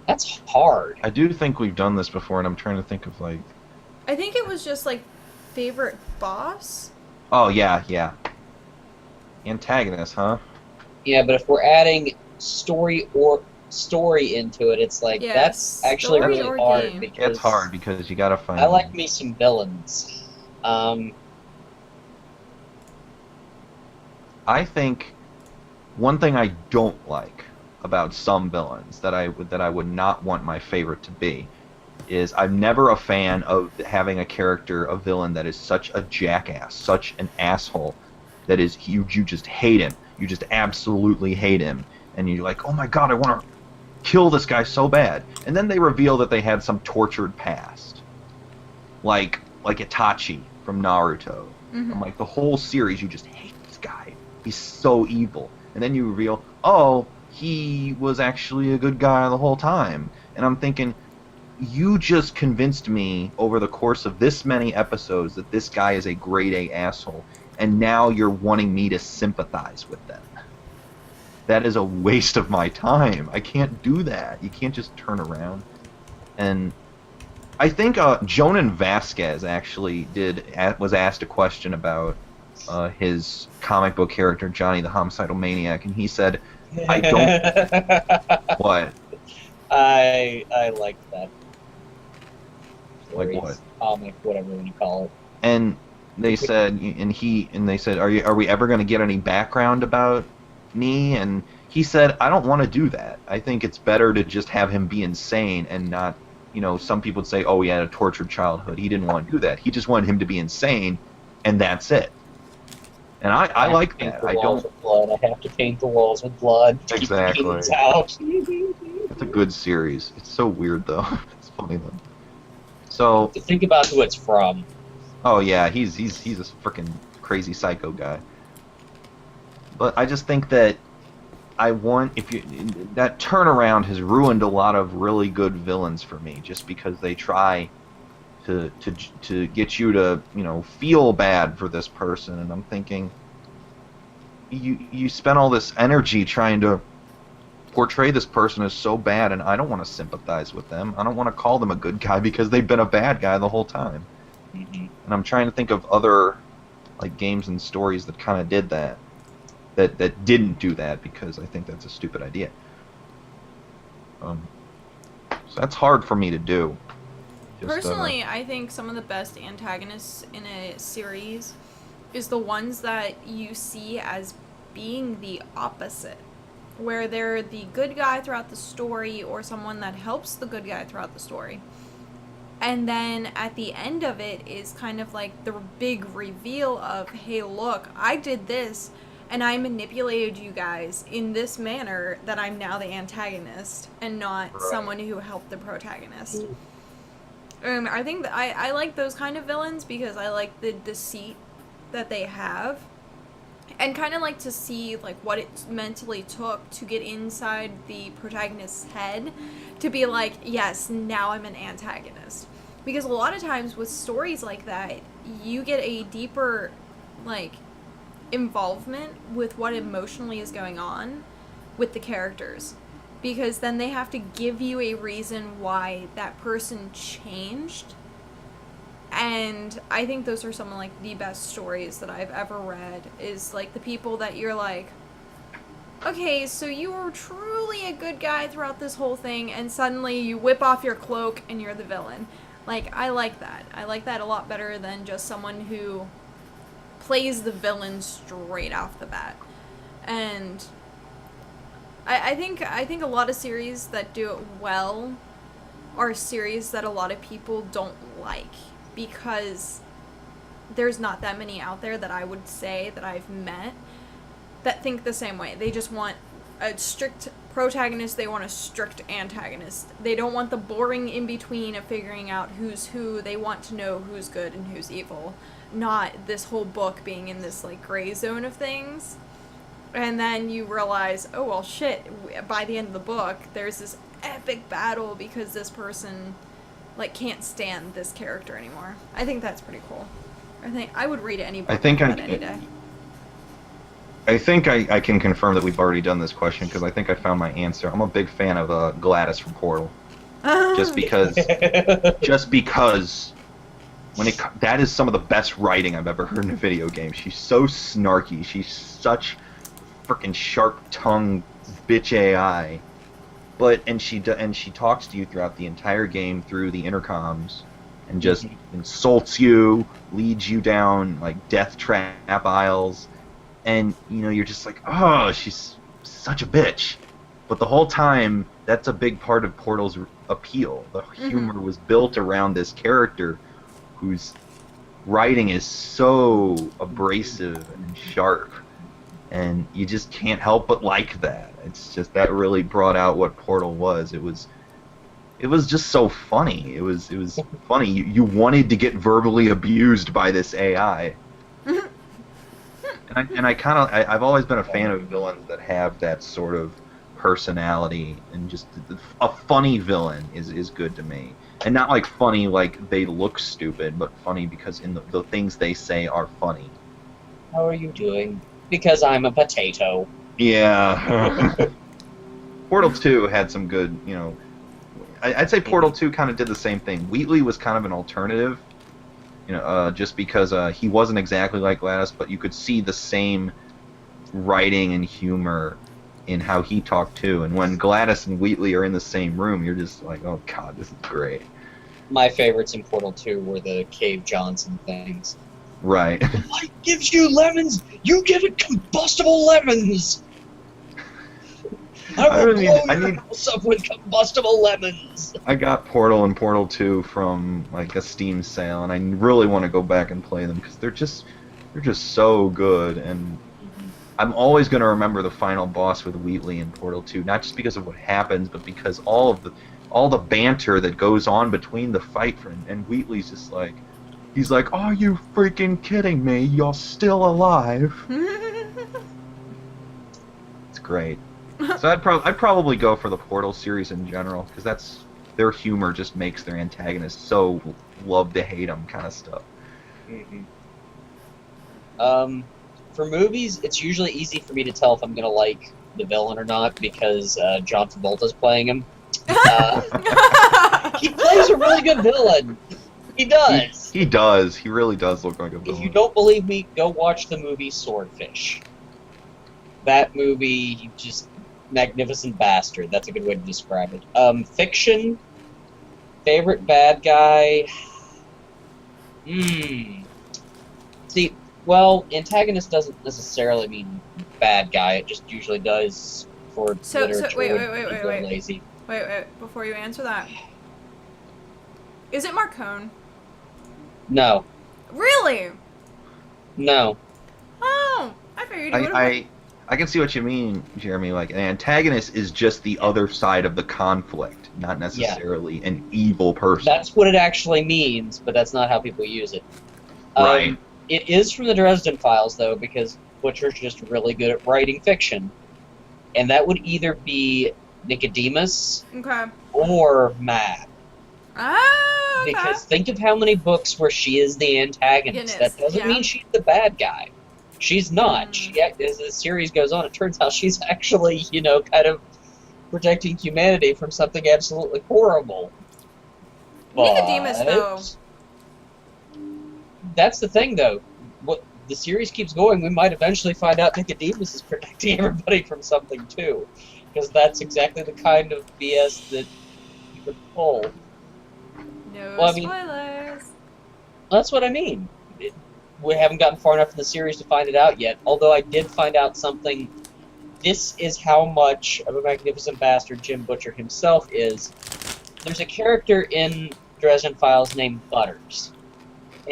B: That's hard.
A: I do think we've done this before, and I'm trying to think of, like...
C: I think it was just, like, favorite boss?
A: Oh, yeah. Antagonist, huh?
B: Yeah, but if we're adding story into it, it's like, that's actually really hard. Because
A: it's hard because you gotta find...
B: I like me some villains.
A: I think one thing I don't like about some villains that I would not want my favorite to be is I'm never a fan of having a villain that is such a jackass, such an asshole, that is you just hate him. You just absolutely hate him, and you're like, oh my god, I want to kill this guy so bad. And then they reveal that they had some tortured past, like Itachi from Naruto.
C: Mm-hmm.
A: I'm like, the whole series, you just hate this guy. He's so evil. And then you reveal, oh, he was actually a good guy the whole time. And I'm thinking, you just convinced me over the course of this many episodes that this guy is a grade A asshole, and now you're wanting me to sympathize with them. That is a waste of my time. I can't do that. You can't just turn around. And I think Jonan Vasquez actually was asked a question about his comic book character, Johnny the Homicidal Maniac, and he said, I don't... What?
B: I liked that.
A: Like what?
B: Comic, whatever you call it.
A: And they said, are we ever going to get any background about me? And he said, I don't want to do that. I think it's better to just have him be insane and not, you know, some people would say, oh, he had a tortured childhood. He didn't want to do that. He just wanted him to be insane, and that's it. And I like that. I don't.
B: With blood. I have to paint the walls with blood.
A: Exactly.
B: Out.
A: It's a good series. It's so weird though. It's funny though. So
B: to think about who it's from.
A: Oh yeah, he's a freaking crazy psycho guy. But I just think that that turnaround has ruined a lot of really good villains for me, just because they try to get you to, you know, feel bad for this person, and I'm thinking, you spent all this energy trying to portray this person as so bad, and I don't want to sympathize with them. I don't want to call them a good guy because they've been a bad guy the whole time.
B: Mm-hmm.
A: And I'm trying to think of other like games and stories that kind of did that didn't do that, because I think that's a stupid idea. So that's hard for me to do.
C: Personally, I think some of the best antagonists in a series is the ones that you see as being the opposite, where they're the good guy throughout the story or someone that helps the good guy throughout the story. And then at the end of it is kind of like the big reveal of, hey, look, I did this and I manipulated you guys in this manner that I'm now the antagonist and not someone who helped the protagonist. I think that I like those kind of villains because I like the deceit that they have, and kind of like to see like what it mentally took to get inside the protagonist's head to be like, yes, now I'm an antagonist. Because a lot of times with stories like that, you get a deeper like involvement with what emotionally is going on with the characters. Because then they have to give you a reason why that person changed. And I think those are some of like the best stories that I've ever read, is like the people that you're like, okay, so you were truly a good guy throughout this whole thing, and suddenly you whip off your cloak and you're the villain. Like, I like that. I like that a lot better than just someone who plays the villain straight off the bat. And I think a lot of series that do it well are series that a lot of people don't like, because there's not that many out there that I would say that I've met that think the same way. They just want a strict protagonist, they want a strict antagonist. They don't want the boring in-between of figuring out who's who. They want to know who's good and who's evil, not this whole book being in this, like, gray zone of things. And then you realize, oh, well, shit, by the end of the book, there's this epic battle because this person, like, can't stand this character anymore. I think that's pretty cool. I think I would read any book like that any day.
A: I think I can confirm that we've already done this question, because I think I found my answer. I'm a big fan of Gladys from Portal. Just because that is some of the best writing I've ever heard in a video game. She's so snarky. She's such freaking sharp-tongued bitch AI. And she talks to you throughout the entire game through the intercoms, and just insults you, leads you down like death trap aisles, and you're just like, oh, she's such a bitch. But the whole time, that's a big part of Portal's appeal. The humor was built around this character whose writing is so abrasive and sharp, and you just can't help but like that. It's just, that really brought out what Portal was. It was just so funny. It was funny. You wanted to get verbally abused by this AI. I've always been a fan of villains that have that sort of personality, and just a funny villain is good to me. And not like funny like they look stupid, but funny because in the things they say are funny.
B: How are you doing? Because I'm a potato.
A: Yeah. Portal 2 had some good, I'd say Portal 2 kind of did the same thing. Wheatley was kind of an alternative, just because he wasn't exactly like Gladys, but you could see the same writing and humor in how he talked too. And when Gladys and Wheatley are in the same room, you're just like, oh god, this is great.
B: My favorites in Portal 2 were the Cave Johnson things.
A: Right.
B: The light gives you lemons, you get it combustible lemons! I will blow your house up with combustible lemons! I
A: got Portal and Portal 2 from like a Steam sale, and I really want to go back and play them because they're just so good. And I'm always going to remember the final boss with Wheatley in Portal 2, not just because of what happens, but because all the banter that goes on between the fight. And Wheatley's just like, he's like, "Are you freaking kidding me? You're still alive." It's great. So I'd probably go for the Portal series in general, because that's their humor just makes their antagonists so love to hate them kind of stuff.
B: For movies, it's usually easy for me to tell if I'm gonna like the villain or not, because John Travolta's playing him. He plays a really good villain. He does.
A: He does. He really does look like a villain.
B: If you don't believe me, go watch the movie Swordfish. That movie, just magnificent bastard. That's a good way to describe it. Fiction, favorite bad guy. See, well, antagonist doesn't necessarily mean bad guy. It just usually does for literature.
C: Wait.
B: Lazy.
C: Wait, before you answer that. Is it Marcone?
B: No.
C: Really?
B: No.
C: Oh, I figured you would have.
A: I can see what you mean, Jeremy. Like, an antagonist is just the other side of the conflict, not necessarily an evil person.
B: That's what it actually means, but that's not how people use it.
A: Right.
B: It is from the Dresden Files, though, because Butcher's just really good at writing fiction. And that would either be Nicodemus or Mad.
C: Ah, okay.
B: Because think of how many books where she is the antagonist. That doesn't mean she's the bad guy. She's not. As the series goes on, it turns out she's actually, kind of protecting humanity from something absolutely horrible.
C: Nicodemus, though.
B: That's the thing, though. What the series keeps going, we might eventually find out Nicodemus is protecting everybody from something, too. Because that's exactly the kind of BS that you could pull.
C: No spoilers.
B: That's what I mean. we haven't gotten far enough in the series to find it out yet. Although I did find out something. This is how much of a magnificent bastard Jim Butcher himself is. There's a character in Dresden Files named Butters.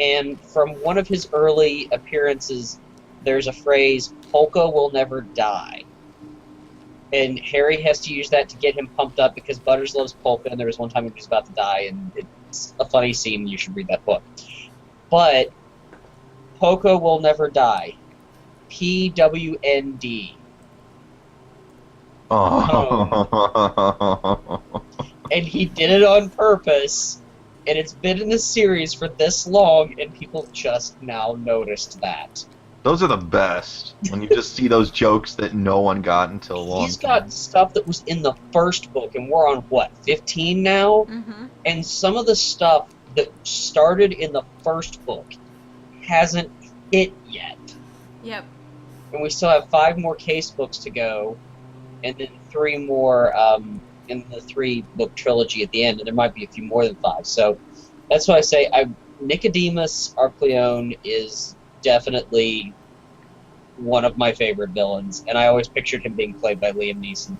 B: And from one of his early appearances, there's a phrase, "Polka will never die." And Harry has to use that to get him pumped up because Butters loves polka, and there was one time he was about to die, and it's a funny scene. You should read that book. But polka will never die. PWND.
A: Oh.
B: And he did it on purpose, and it's been in the series for this long, and people just now noticed that.
A: Those are the best. When you just see those jokes that no one got until long.
B: He's got stuff that was in the first book, and we're on, what, 15 now?
C: Mm-hmm.
B: And some of the stuff that started in the first book hasn't hit yet.
C: Yep.
B: And we still have 5 more case books to go, and then 3 more in the 3-book trilogy at the end, and there might be a few more than 5. So that's why I say Nicodemus Arcleone is definitely one of my favorite villains, and I always pictured him being played by Liam Neeson.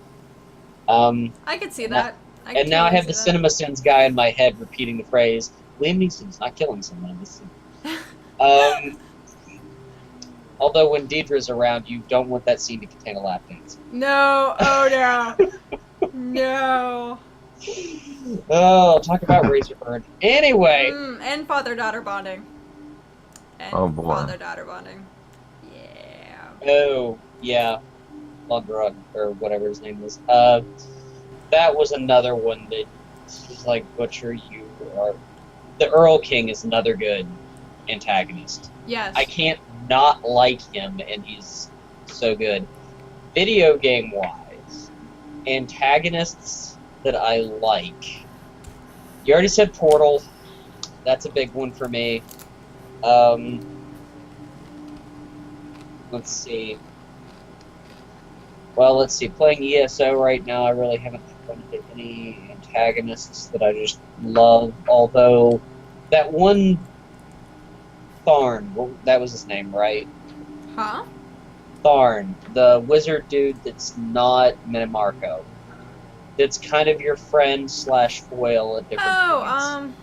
C: I could see that.
B: And now I have the CinemaSins guy in my head repeating the phrase, "Liam Neeson's not killing someone in this scene." Although when Deidre's around, you don't want that scene to contain a lap dance.
C: No. Oh no. No.
B: Oh, talk about Razorburn. Anyway.
C: And father-daughter bonding. And
A: Oh, boy.
C: Father-daughter bonding. Yeah.
B: Oh, yeah. Lundrug, or whatever his name was. That was another one that was like, Butcher, you are... The Earl King is another good antagonist.
C: Yes.
B: I can't not like him, and he's so good. Video game-wise, antagonists that I like. You already said Portal. That's a big one for me. Let's see. Well, let's see. Playing ESO right now, I really haven't run into any antagonists that I just love. Although, that one Tharn, well, that was his name, right?
C: Huh?
B: Tharn, the wizard dude that's not Minimarco. That's kind of your friend slash foil at different points.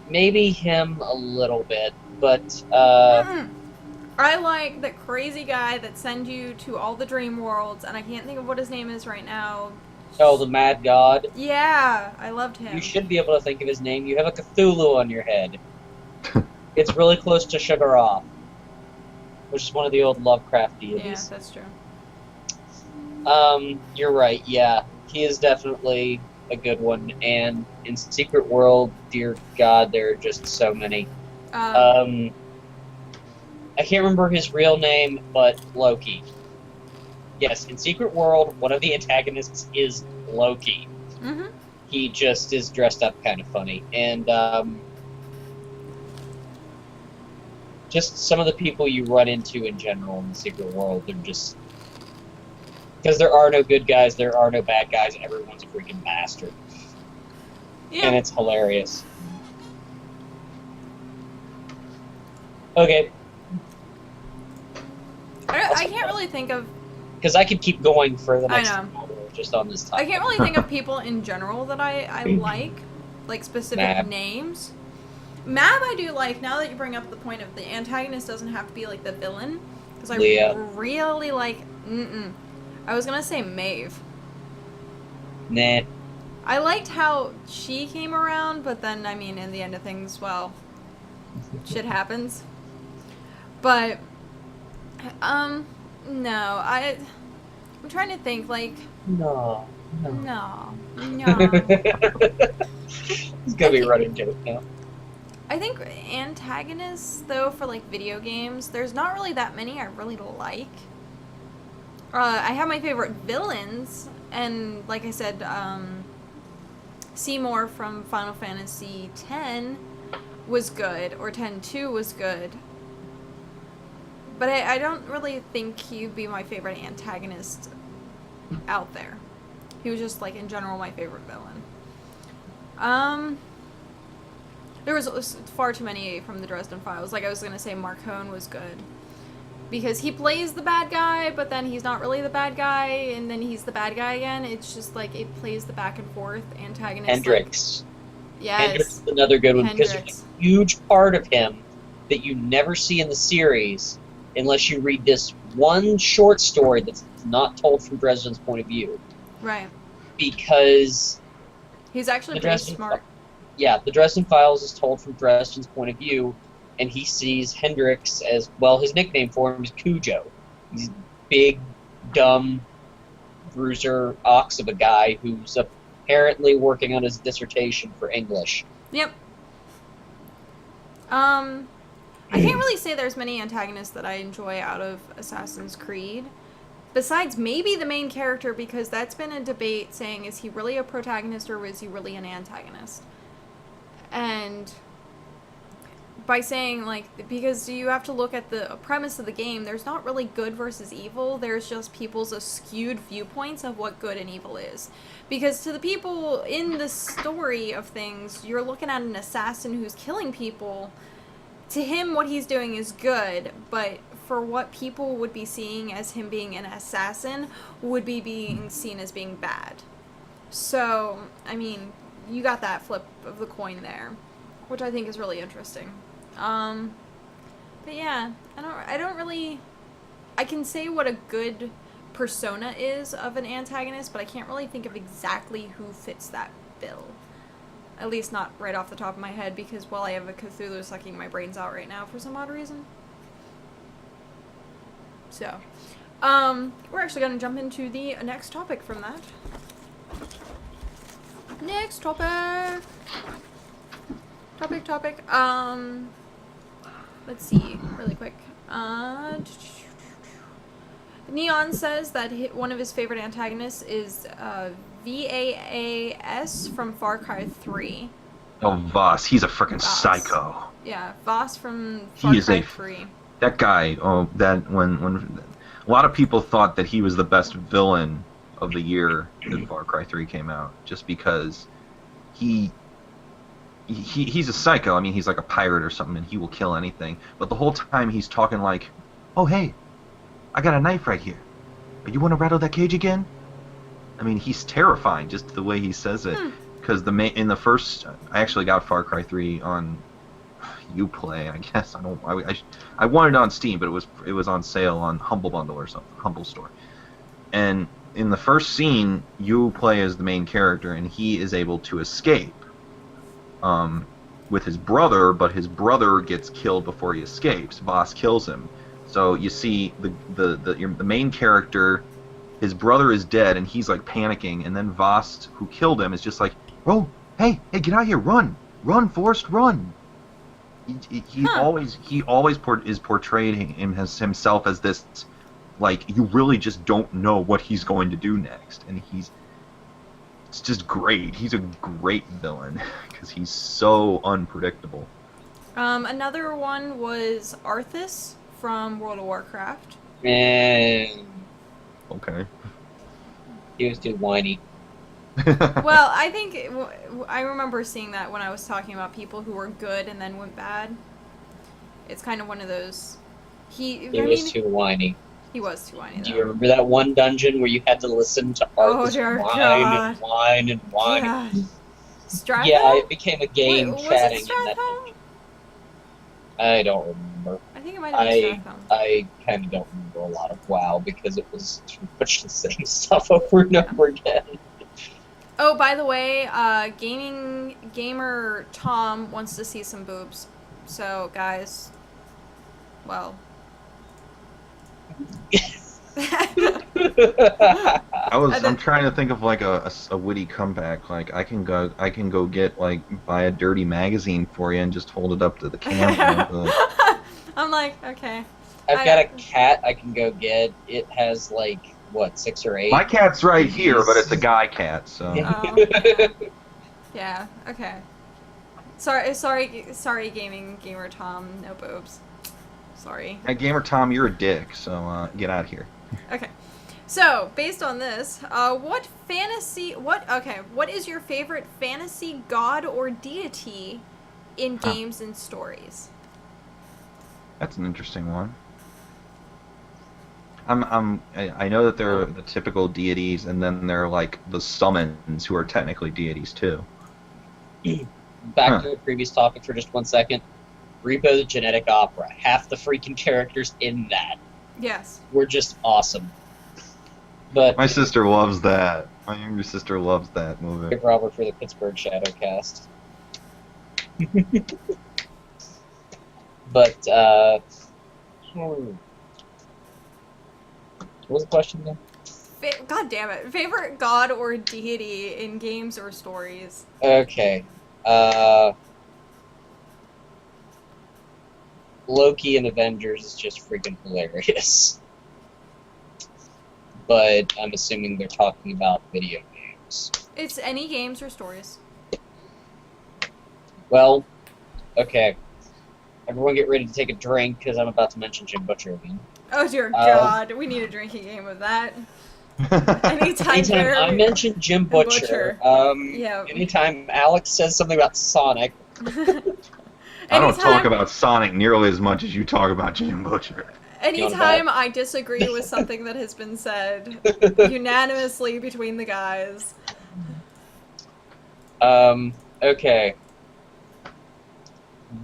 B: Maybe him a little bit, but
C: I like the crazy guy that sends you to all the dream worlds, and I can't think of what his name is right now.
B: Oh, the Mad God.
C: Yeah, I loved him.
B: You should be able to think of his name. You have a Cthulhu on your head. It's really close to Sugaroth, which is one of the old Lovecraft deities.
C: Yeah, that's true.
B: You're right, yeah. He is definitely a good one, and in Secret World, dear God, there are just so many. I can't remember his real name, but Loki. Yes, in Secret World, one of the antagonists is Loki.
C: Mm-hmm.
B: He just is dressed up kind of funny, and just some of the people you run into in general in the Secret World, they're just... Because there are no good guys, there are no bad guys, everyone's a freaking bastard.
C: Yeah.
B: And it's hilarious. Okay.
C: I can't really think of...
B: Because I could keep going for the next
C: I know.
B: hour just on this topic.
C: I can't really think of people in general that I like specific
B: Mab.
C: names. Mab I do like, now that you bring up the point of the antagonist doesn't have to be like the villain, because I really like, I was gonna say Maeve.
B: Nah.
C: I liked how she came around, but then, I mean, in the end of things, well, shit happens. But, no, I'm trying to think, like...
B: No.
C: No.
B: It's gonna be a running joke now.
C: I think antagonists, though, for, like, video games, there's not really that many I really like. I have my favorite villains, and, like I said, Seymour from Final Fantasy X was good, or X-2 was good. But I don't really think he'd be my favorite antagonist out there. He was just, like, in general, my favorite villain. There was far too many from the Dresden Files. Like, I was gonna say Marcone was good. Because he plays the bad guy, but then he's not really the bad guy, and then he's the bad guy again. It's just, like, it plays the back and forth antagonist.
B: Hendrix.
C: Like, yes.
B: Hendrix is another good one, because there's a huge part of him that you never see in the series unless you read this one short story that's not told from Dresden's point of view.
C: Right.
B: Because...
C: He's actually pretty smart.
B: Yeah, the Dresden Files is told from Dresden's point of view, and he sees Hendrix as, well, his nickname for him is Cujo. He's a big, dumb, bruiser ox of a guy who's apparently working on his dissertation for English.
C: Yep. I can't really say there's many antagonists that I enjoy out of Assassin's Creed. Besides maybe the main character, because that's been a debate saying, is he really a protagonist or is he really an antagonist? And by saying, like, because you have to look at the premise of the game, there's not really good versus evil, there's just people's skewed viewpoints of what good and evil is. Because to the people in the story of things, you're looking at an assassin who's killing people. To him, what he's doing is good, but for what people would be seeing as him being an assassin, would be being seen as being bad. So, I mean, you got that flip of the coin there, which I think is really interesting. But yeah, I don't really, I can say what a good persona is of an antagonist, but I can't really think of exactly who fits that bill. At least not right off the top of my head, because, well, I have a Cthulhu sucking my brains out right now for some odd reason. So, we're actually going to jump into the next topic from that. Next topic! Topic. Let's see, really quick. Neon says that one of his favorite antagonists is VAAS from Far Cry 3.
A: Oh, Voss. He's a freaking psycho.
C: Yeah, Voss from Far Cry 3.
A: That guy, when a lot of people thought that he was the best villain of the year that Far Cry 3 came out, just because he's a psycho. I mean, he's like a pirate or something, and he will kill anything. But the whole time he's talking like, "Oh, hey, I got a knife right here. You want to rattle that cage again?" I mean, he's terrifying just the way he says it. Because in the first, I actually got Far Cry 3 on Uplay, I guess. I wanted it on Steam, but it was on sale on Humble Bundle or something, Humble Store. And in the first scene, you play as the main character, and he is able to escape with his brother, but his brother gets killed before he escapes. Voss kills him. So you see the main character, his brother is dead, and he's like panicking, and then Voss, who killed him, is just like, "Oh, hey, get out here, run, Forrest, run." He always is portrayed himself as this, like, you really just don't know what he's going to do next, and it's just great. He's a great villain because he's so unpredictable.
C: Another one was Arthas from World of Warcraft.
B: Man,
A: Okay.
B: he was too whiny.
C: Well, I think I remember seeing that when I was talking about people who were good and then went bad. It's kind of one of those.
B: He was too whiny.
C: He was too whiny, though.
B: Do you remember that one dungeon where you had to listen to Arthas whine and whine?
C: Yeah. Stratholme?
B: Yeah, it became a game
C: was
B: chatting
C: it
B: in that
C: Stratholme?
B: dungeon. I don't remember.
C: I think it might have been Stratholme.
B: I kind of don't remember a lot of WoW because it was too much the same stuff over and over again.
C: Oh, by the way, gamer Tom wants to see some boobs. So, guys, well.
A: I'm trying to think of like a witty comeback. Like I can go get buy a dirty magazine for you and just hold it up to the camera. But...
C: I'm like, okay.
B: I've got a cat I can go get. It has 6 or 8.
A: My cat's right here, but it's a guy cat, so.
C: Okay. Yeah. Okay. Sorry, gamer Tom. No boobs. Sorry.
A: Hey, gamer Tom, you're a dick. So get out of here.
C: Okay. So based on this, what is your favorite fantasy god or deity in games and stories.
A: That's an interesting one. I know that they're the typical deities, and then they're like the summons, who are technically deities too.
B: Back to the previous topic for just 1 second. Repo the Genetic Opera. Half the freaking characters in that
C: Yes.
B: were just awesome. But
A: My sister loves that. My younger sister loves that movie.
B: give Robert for the Pittsburgh Shadowcast. But, what was the question again?
C: God damn it. Favorite god or deity in games or stories?
B: Okay. Loki in Avengers is just freaking hilarious. But I'm assuming they're talking about video games.
C: It's any games or stories.
B: Well, okay. Everyone get ready to take a drink, because I'm about to mention Jim Butcher again.
C: Oh dear God, we need a drinking game of that. Anytime
B: I mention Jim Butcher,
C: yeah.
B: anytime Alex says something about Sonic,
A: I don't talk about Sonic nearly as much as you talk about Jim Butcher.
C: Anytime I disagree with something that has been said unanimously between the guys.
B: Okay.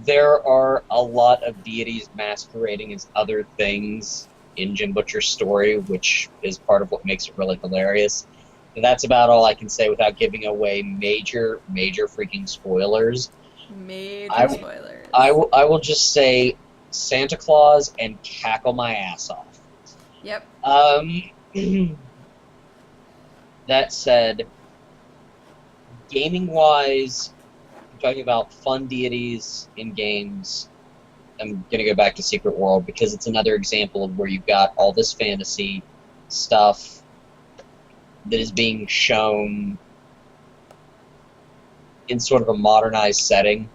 B: There are a lot of deities masquerading as other things in Jim Butcher's story, which is part of what makes it really hilarious. And that's about all I can say without giving away major freaking spoilers.
C: Major spoilers.
B: I will just say Santa Claus and cackle my ass off.
C: Yep.
B: That said, gaming-wise, I'm talking about fun deities in games. I'm going to go back to Secret World because it's another example of where you've got all this fantasy stuff that is being shown in sort of a modernized setting.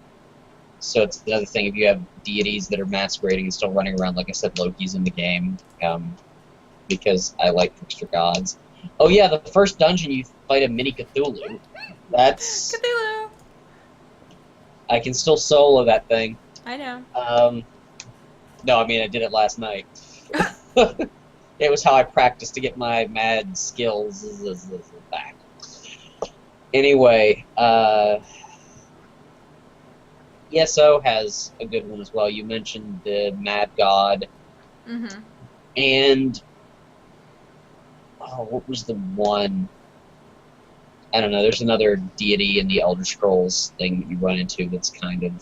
B: So it's another thing if you have deities that are masquerading and still running around. Like I said, Loki's in the game because I like trickster gods. Oh yeah, the first dungeon you fight a mini Cthulhu. That's
C: Cthulhu.
B: I can still solo that thing.
C: I know.
B: No, I mean I did it last night. It was how I practiced to get my mad skills back. Anyway, ESO has a good one as well. You mentioned the Mad God.
C: Mm-hmm.
B: And what was the one? I don't know. There's another deity in the Elder Scrolls thing that you run into that's kind of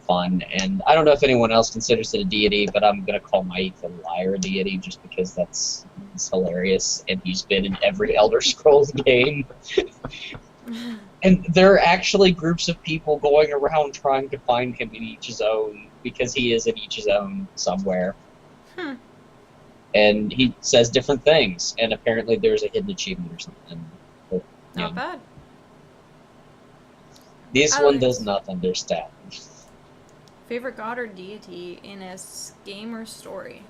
B: fun. And I don't know if anyone else considers it a deity, but I'm going to call my the Liar deity just because that's hilarious. And he's been in every Elder Scrolls game. And there are actually groups of people going around trying to find him in each his own, because he is in each his own somewhere. And he says different things, and apparently there's a hidden achievement or something. But,
C: Not bad.
B: This one does not understand.
C: Favorite god or deity in a game or story?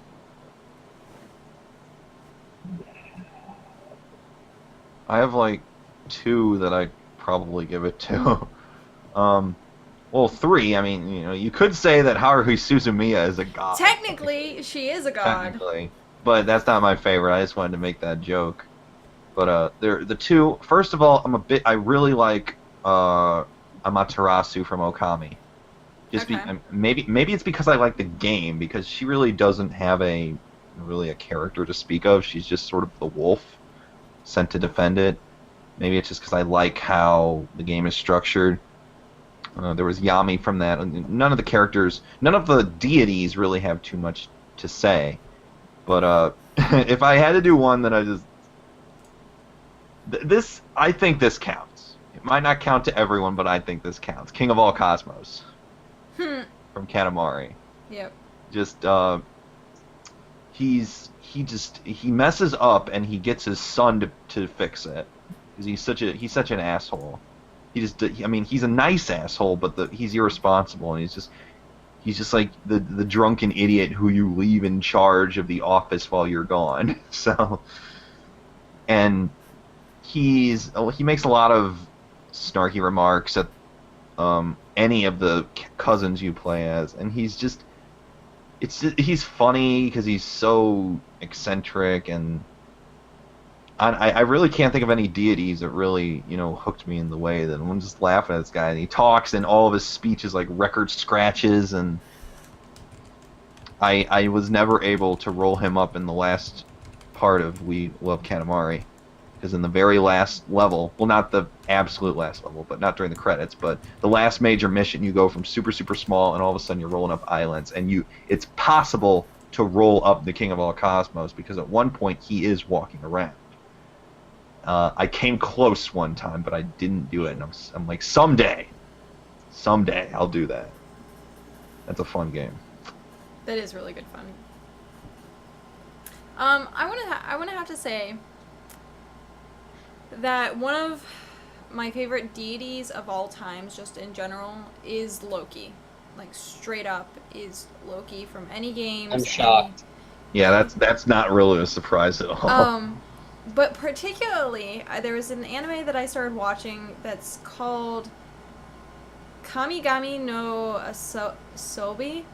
A: I have like two that I probably give it to. Well, three. I mean, you know, you could say that Haruhi Suzumiya is a god.
C: Technically, she is a god.
A: Technically, but that's not my favorite. I just wanted to make that joke. But they're the two. First of all, I really like Amaterasu from Okami. Maybe it's because I like the game, because she really doesn't have a character to speak of. She's just sort of the wolf sent to defend it. Maybe it's just because I like how the game is structured. There was Yami from that. None of the deities really have too much to say. But if I had to do one that I think this counts. It might not count to everyone, but I think this counts. King of all Cosmos. From Katamari.
C: Yep.
A: Just he messes up and he gets his son to fix it, because he's such an asshole. He's a nice asshole, but he's irresponsible, and he's just like the drunken idiot who you leave in charge of the office while you're gone. So, and he makes a lot of snarky remarks at any of the cousins you play as, and he's funny because he's so eccentric, and I really can't think of any deities that really, hooked me in the way that I'm just laughing at this guy, and he talks, and all of his speech is like record scratches, and I was never able to roll him up in the last part of We Love Katamari, because in the very last level, well, not the absolute last level, but not during the credits, but the last major mission, you go from super, super small, and all of a sudden you're rolling up islands, and it's possible to roll up the King of All Cosmos, because at one point he is walking around. I came close one time, but I didn't do it, and I'm like, someday I'll do that. That's a fun game.
C: That is really good fun. I wanna have to say that one of my favorite deities of all times, just in general, is Loki. Like, straight up is Loki from any games.
B: I'm shocked.
A: Yeah, that's not really a surprise at all.
C: But particularly, there was an anime that I started watching that's called Kamigami no Asobi.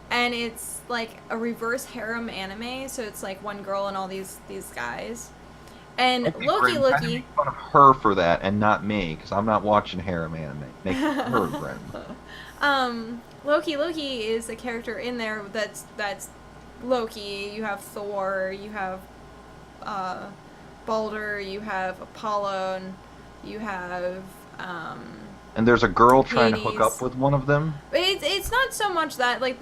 C: And it's like a reverse harem anime, so it's like one girl and all these guys. And
A: Okay,
C: Loki,
A: Grim, try to make fun of her for that, and not me, because I'm not watching harem anime. Make her Grim.
C: Loki is a character in there that's Loki. You have Thor, you have Balder, you have Apollo, and you have
A: And there's a girl trying to hook
C: Hades.
A: up with one of them.
C: It's not so much that, like,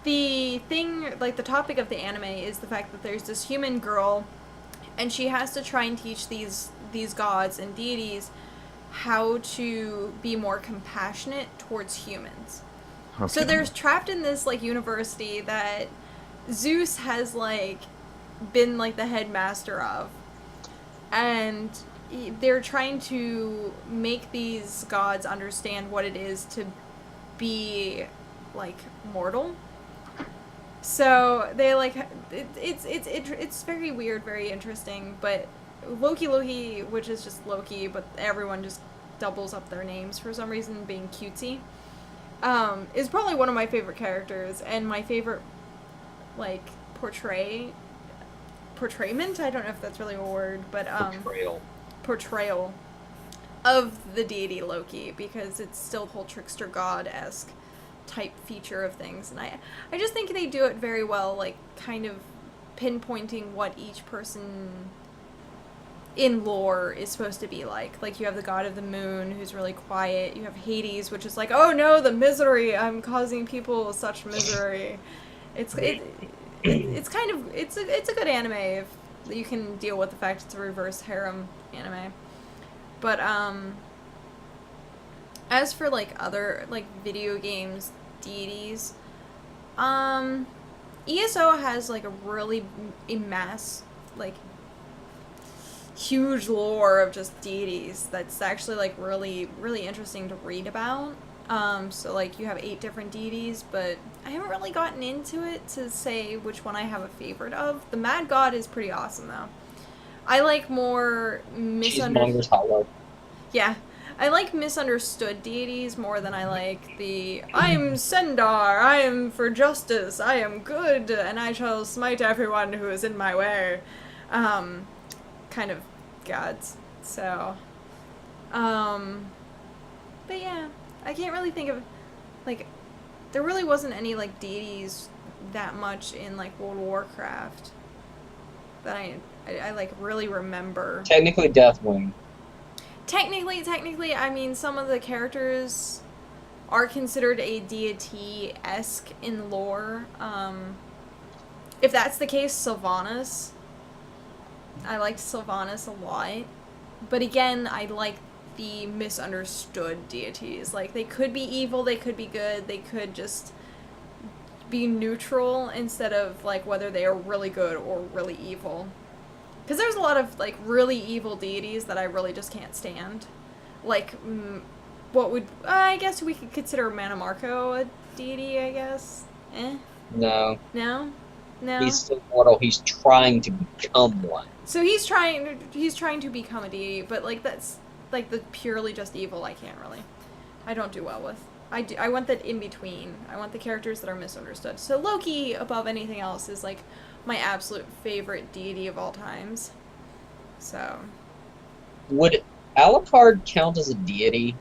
C: the thing, like, the topic of the anime is the fact that there's this human girl, and she has to try and teach these gods and deities how to be more compassionate towards humans.
A: Okay.
C: So they're trapped in this, like, university that Zeus has, like, been, like, the headmaster of. And they're trying to make these gods understand what it is to be, like, mortal. So they, like, it's very weird, very interesting, but Loki, which is just Loki, but everyone just doubles up their names for some reason, being cutesy, is probably one of my favorite characters, and my favorite, like, portrayment? I don't know if that's really a word, but, portrayal of the deity Loki, because it's still the whole trickster god-esque type feature of things, and I just think they do it very well, like, kind of pinpointing what each person in lore is supposed to be like. Like, you have the god of the moon, who's really quiet. You have Hades, which is like, oh no, the misery, I'm causing people such misery. It's kind of, it's a good anime if you can deal with the fact it's a reverse harem anime. But as for, like, other, like, video games deities, ESO has, like, a mass, like, huge lore of just deities that's actually, like, really, really interesting to read about. So, like, you have 8 different deities, but I haven't really gotten into it to say which one I have a favorite of. The Mad God is pretty awesome, though. I like more
B: Cheesemonger's hollow.
C: Yeah. I like misunderstood deities more than I like the, I am Sendar, I am for justice, I am good, and I shall smite everyone who is in my way, kind of gods. So, but yeah, I can't really think of, like, there really wasn't any, like, deities that much in, like, World of Warcraft that I like, really remember.
B: Technically Deathwing.
C: Technically, I mean, some of the characters are considered a deity-esque in lore. If that's the case, Sylvanas. I liked Sylvanas a lot. But again, I like the misunderstood deities. Like, they could be evil, they could be good, they could just be neutral instead of, like, whether they are really good or really evil. Because there's a lot of, like, really evil deities that I really just can't stand. Like, what would... I guess we could consider Manamarco a deity, I guess?
B: No.
C: No? No?
B: He's still mortal. He's trying to become one.
C: So he's trying to become a deity, but, like, that's... like the purely just evil, I can't really. I don't do well with. I want that in between. I want the characters that are misunderstood. So Loki, above anything else, is like my absolute favorite deity of all times. So.
B: Would Alucard count as a deity?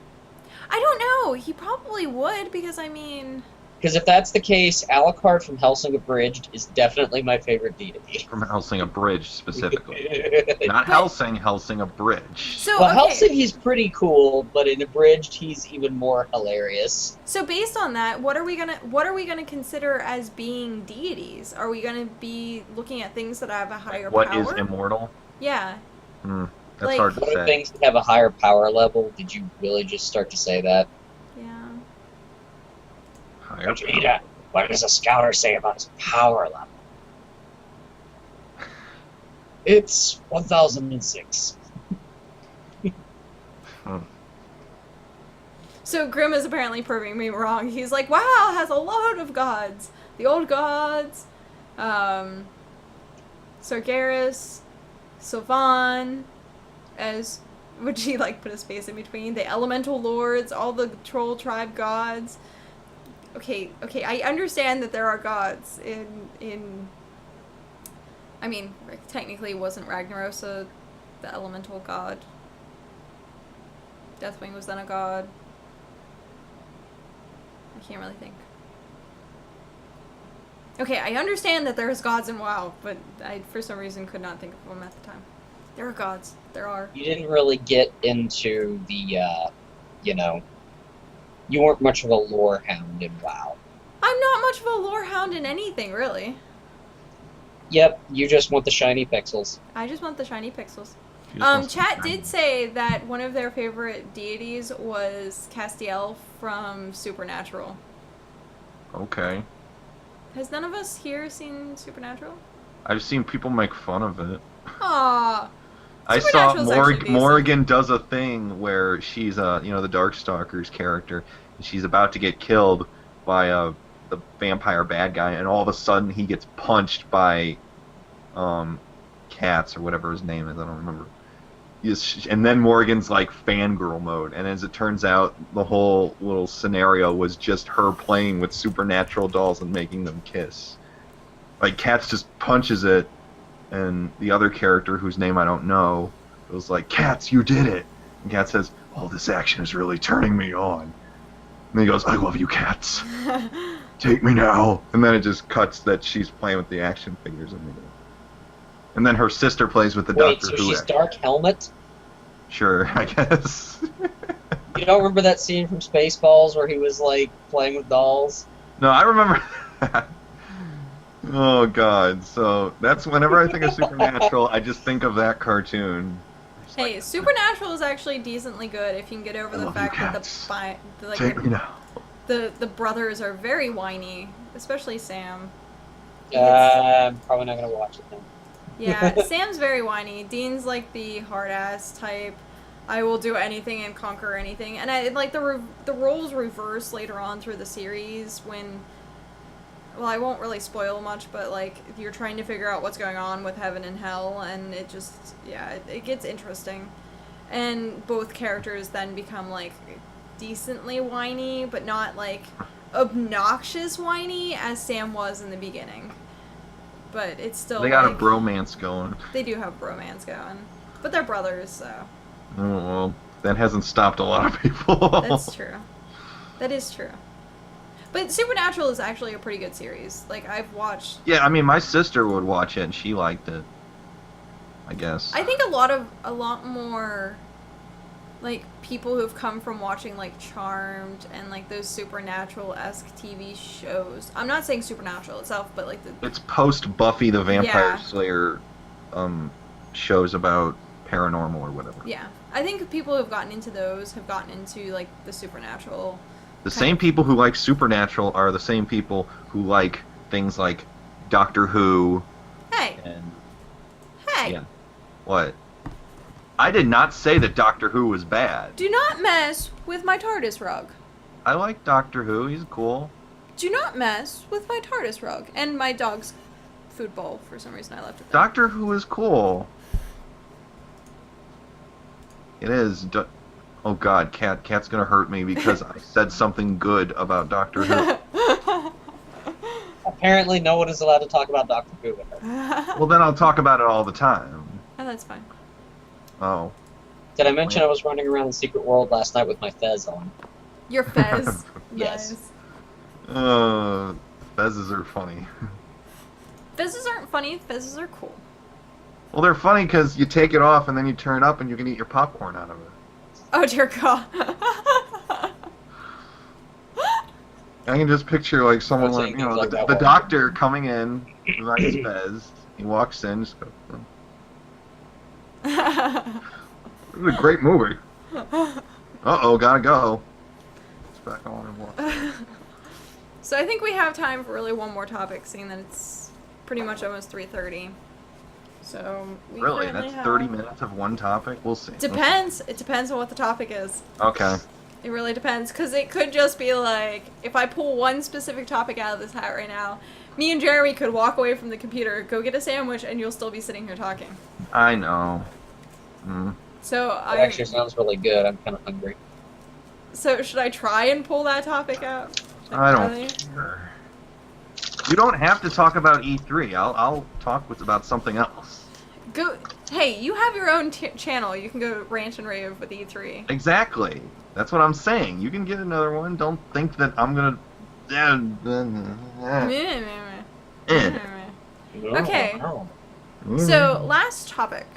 C: I don't know. He probably would, because I mean.
B: Because if that's the case, Alucard from Hellsing Abridged is definitely my favorite deity.
A: From Hellsing Abridged, specifically. Not Hellsing, Hellsing Abridged.
C: So,
B: Well,
C: okay.
B: Hellsing, he's pretty cool, but in Abridged, he's even more hilarious.
C: So based on that, what are we gonna consider as being deities? Are we gonna be looking at things that have a higher
A: What
C: power?
A: is immortal?
C: Yeah.
A: That's
C: Like-
A: hard to
B: What are
A: say.
B: things that have a higher power level? Did you really just start to say that?
C: Yeah.
A: Higher
B: Vegeta, what does a scouter say about his power level? It's 1006.
C: So Grimm is apparently proving me wrong. He's like, wow, has a load of gods. The old gods, Sargeras, Sylvan, as would she like put a space in between? The elemental lords, all the troll tribe gods. Okay, I understand that there are gods in I mean, technically wasn't Ragnaros the elemental god. Deathwing was then a god. I can't really think. Okay, I understand that there's gods in WoW, but I, for some reason, could not think of them at the time. There are gods. There are.
B: You didn't really get into the, you weren't much of a lore hound in WoW.
C: I'm not much of a lore hound in anything, really.
B: Yep, you just want the shiny pixels.
C: I just want the shiny pixels.
A: She just wants to
C: Chat
A: shine.
C: did say that one of their favorite deities was Castiel from Supernatural.
A: Okay.
C: Has none of us here seen Supernatural?
A: I've seen people make fun of it.
C: Aww.
A: I saw
C: Supernatural's actually decent.
A: Morrigan does a thing where she's the Darkstalker's character, and she's about to get killed by the vampire bad guy, and all of a sudden he gets punched by Katz or whatever his name is. I don't remember. And then Morgan's like fangirl mode, and as it turns out, the whole little scenario was just her playing with supernatural dolls and making them kiss. Like Katz just punches it, and the other character, whose name I don't know, was like, "Katz, you did it!" And Katz says, "Oh, this action is really turning me on." And he goes, "I love you, Katz. Take me now." And then it just cuts that she's playing with the action figures immediately. And then her sister plays with the
B: Wait,
A: Doctor
B: so
A: Who
B: she's
A: action.
B: Dark Helmet?
A: Sure, I guess.
B: You don't remember that scene from Spaceballs where he was, like, playing with dolls?
A: No, I remember that. Oh, God. So that's whenever I think of Supernatural, I just think of that cartoon.
C: Hey, Supernatural is actually decently good if you can get over
A: I
C: the
A: love you,
C: fact that
A: Katz.
C: the
A: Take me now.
C: the brothers are very whiny, especially Sam.
B: I'm probably not gonna watch it then.
C: Yeah, Sam's very whiny. Dean's like the hard ass type. I will do anything and conquer anything, and I like the roles reverse later on through the series when. Well, I won't really spoil much, but like you're trying to figure out what's going on with heaven and hell, and it just it gets interesting, and both characters then become like decently whiny, but not like obnoxious whiny as Sam was in the beginning. But it's still
A: They got a
C: like,
A: bromance going.
C: They do have bromance going, but they're brothers, so
A: Oh, well, that hasn't stopped a lot of people.
C: that's true. That is true. But Supernatural is actually a pretty good series. Like I've watched.
A: Yeah, I mean, my sister would watch it, and she liked it. I guess.
C: I think a lot more, like people who've come from watching like Charmed and like those Supernatural-esque TV shows. I'm not saying Supernatural itself, but like the
A: It's post Buffy the Vampire
C: Yeah.
A: Slayer shows about paranormal or whatever.
C: yeah. I think people who've gotten into those have gotten into like the Supernatural.
A: The same people who like Supernatural are the same people who like things like Doctor Who
C: Hey,
A: and
C: hey!
A: yeah. What? I did not say that Doctor Who was bad.
C: Do not mess with my TARDIS rug.
A: I like Doctor Who. He's cool.
C: Do not mess with my TARDIS rug and my dog's food bowl. For some reason, I left it there.
A: Doctor Who is cool. It is. Oh God, Cat's gonna hurt me because I said something good about Doctor Who.
B: Apparently, no one is allowed to talk about Doctor Who with her.
A: Well, then I'll talk about it all the time.
C: Oh, that's fine.
A: Oh.
B: Did I mention I was running around the secret world last night with my fez on?
C: Your fez.
B: Yes.
C: Nice.
A: Fezzes are funny.
C: Fizzes aren't funny. Fizzes are cool.
A: Well, they're funny because you take it off and then you turn it up and you can eat your popcorn out of it.
C: Oh dear God.
A: I can just picture like someone
B: I was
A: like,
B: saying
A: you know,
B: things like
A: the
B: that
A: doctor coming in with like his fez. He walks in, just goes, "Oh, this is a great movie. Uh-oh, gotta go." It's back on and watch.
C: So I think we have time for really one more topic, seeing that it's pretty much almost 3:30. So we
A: Really?
C: currently
A: That's 30
C: have-
A: minutes of one topic? We'll see.
C: Depends. It depends on what the topic is.
A: Okay.
C: It really depends, because it could just be like, if I pull one specific topic out of this hat right now, me and Jeremy could walk away from the computer, go get a sandwich, and you'll still be sitting here talking.
A: I know. Mm.
C: So
B: It actually sounds really good. I'm kind of hungry.
C: So should I try and pull that topic out? Like,
A: I don't
C: really?
A: care. You don't have to talk about E3. I'll talk about something else.
C: Go. Hey, you have your own channel. You can go rant and rave with E3.
A: Exactly. That's what I'm saying. You can get another one. Don't think that I'm gonna.
C: Meh, meh,
A: Eh.
C: meh, meh. Okay.
A: Mm-hmm.
C: So, last topic.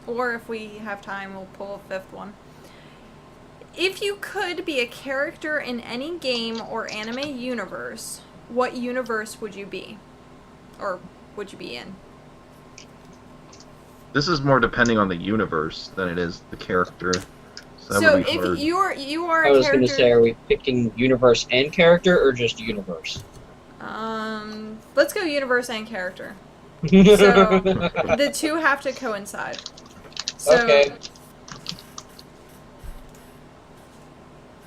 C: Or if we have time, we'll pull a fifth one. If you could be a character in any game or anime universe, what universe would you be? Or would you be in?
A: This is more depending on the universe than it is the character. So, that
C: So
A: would be hard.
C: if you are
B: I
C: a
B: was going
C: character,
B: to say, are we picking universe and character, or just universe?
C: let's go universe and character. So the two have to coincide. So
B: Okay.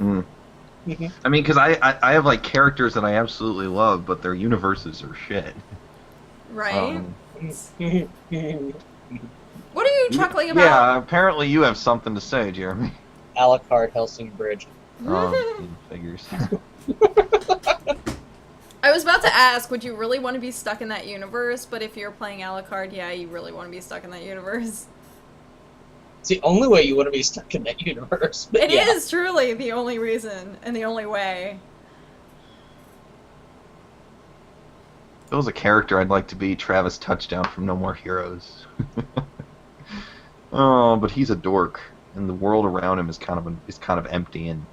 A: Mm. I mean, because I have like characters that I absolutely love, but their universes are shit.
C: right. What are you chuckling about?
A: Yeah, apparently you have something to say, Jeremy.
B: Alucard, Helsing Bridge.
A: Figures.
C: I was about to ask, would you really want to be stuck in that universe? But if you're playing Alucard, yeah, you really want to be stuck in that universe.
B: It's the only way you want to be stuck in that universe. But
C: It
B: yeah.
C: is truly the only reason and the only way.
A: If there was a character I'd like to be, Travis Touchdown from No More Heroes. Oh, but he's a dork, and the world around him is kind of empty and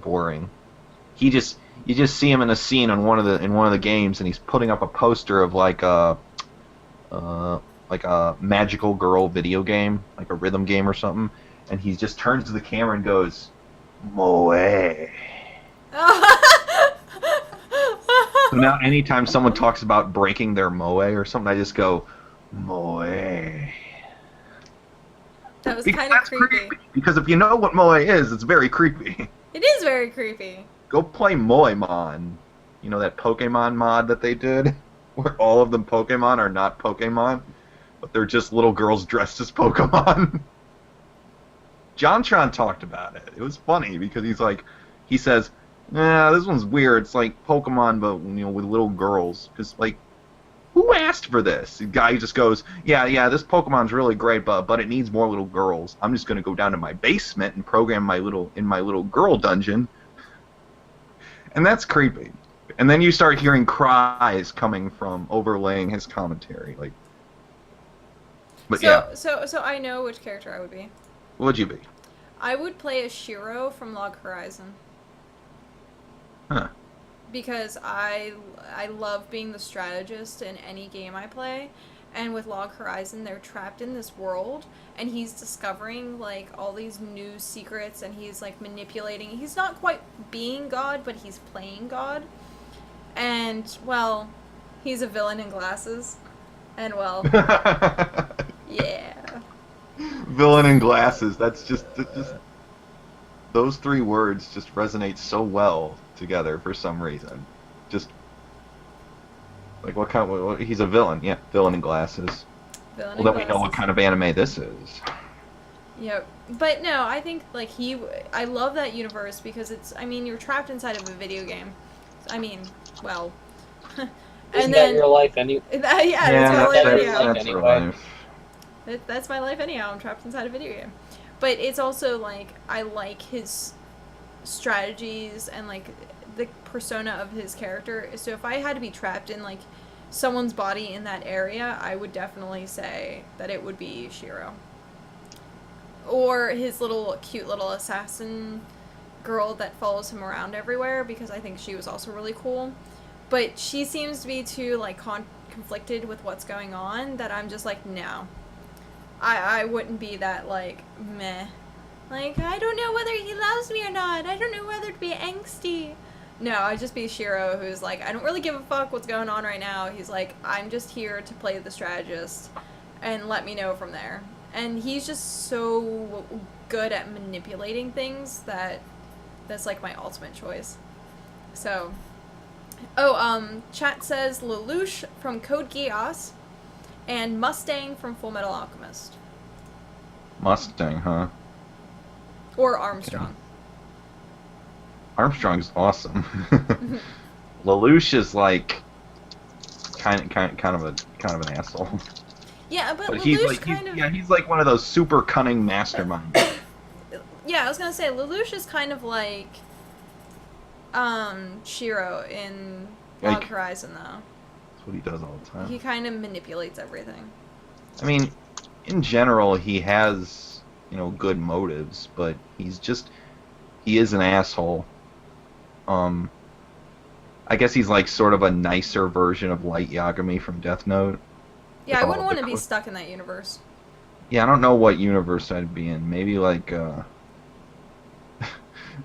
A: boring. You just see him in a scene on one of the games, and he's putting up a poster of like a magical girl video game, like a rhythm game or something, and he just turns to the camera and goes, "Moe." So now anytime someone talks about breaking their moe or something, I just go, "Moe."
C: That was
A: Because
C: kind of
A: that's
C: creepy.
A: Because if you know what moe is, it's very creepy.
C: It is very creepy.
A: Go play Moemon. You know that Pokemon mod that they did? Where all of them Pokemon are not Pokemon, but they're just little girls dressed as Pokemon. JonTron talked about it. It was funny because he says, "Nah, this one's weird. It's like Pokemon, but with little girls." Because who asked for this? The guy just goes, "Yeah, this Pokemon's really great, but it needs more little girls. I'm just gonna go down to my basement and program my little girl dungeon." And that's creepy. And then you start hearing cries coming from overlaying his commentary, But yeah,
C: So I know which character I would be.
A: what would you be?
C: I would play as Shiro from Log Horizon.
A: Huh.
C: Because I love being the strategist in any game I play, and with Log Horizon they're trapped in this world, and he's discovering like all these new secrets, and he's like manipulating. He's not quite being God, but he's playing God, and well, he's a villain in glasses, and well, yeah.
A: Villain in glasses. That's just those three words just resonate so well together for some reason. Just like he's a villain. Yeah, villain in glasses.
C: Villain
A: Well,
C: in
A: then we know what
C: glasses.
A: kind of anime this is.
C: Yep. But no, I think like I love that universe because it's. I mean, you're trapped inside of a video game. I mean, well.
B: Isn't that your life anyway?
C: Yeah, that's my life anyhow.
A: That's your life.
C: That's my life anyhow. I'm trapped inside a video game. But it's also like I like his strategies and like the persona of his character. So if I had to be trapped in like someone's body in that area, I would definitely say that it would be Shiro. Or his cute little assassin girl that follows him around everywhere, because I think she was also really cool. But she seems to be too like conflicted with what's going on that I'm just like, no. I wouldn't be that like meh. Like, I don't know whether he loves me or not. I don't know whether to be angsty. No, I'd just be Shiro, who's like, I don't really give a fuck what's going on right now. He's like, I'm just here to play the strategist and let me know from there. And he's just so good at manipulating things that's like my ultimate choice. So, chat says Lelouch from Code Geass and Mustang from Full Metal Alchemist.
A: Mustang, huh?
C: Or Armstrong.
A: Okay. Armstrong's awesome. Lelouch is like kind of an asshole.
C: Yeah, but
A: he's
C: Lelouch
A: like he's like one of those super cunning masterminds.
C: Yeah, I was gonna say Lelouch is kind of like Shiro in Log Horizon, though.
A: That's what he does all the time.
C: He kind of manipulates everything.
A: I mean, in general, he has, good motives, but he is an asshole. I guess he's like sort of a nicer version of Light Yagami from Death Note.
C: Yeah, I wouldn't want to be stuck in that universe.
A: Yeah, I don't know what universe I'd be in. Maybe like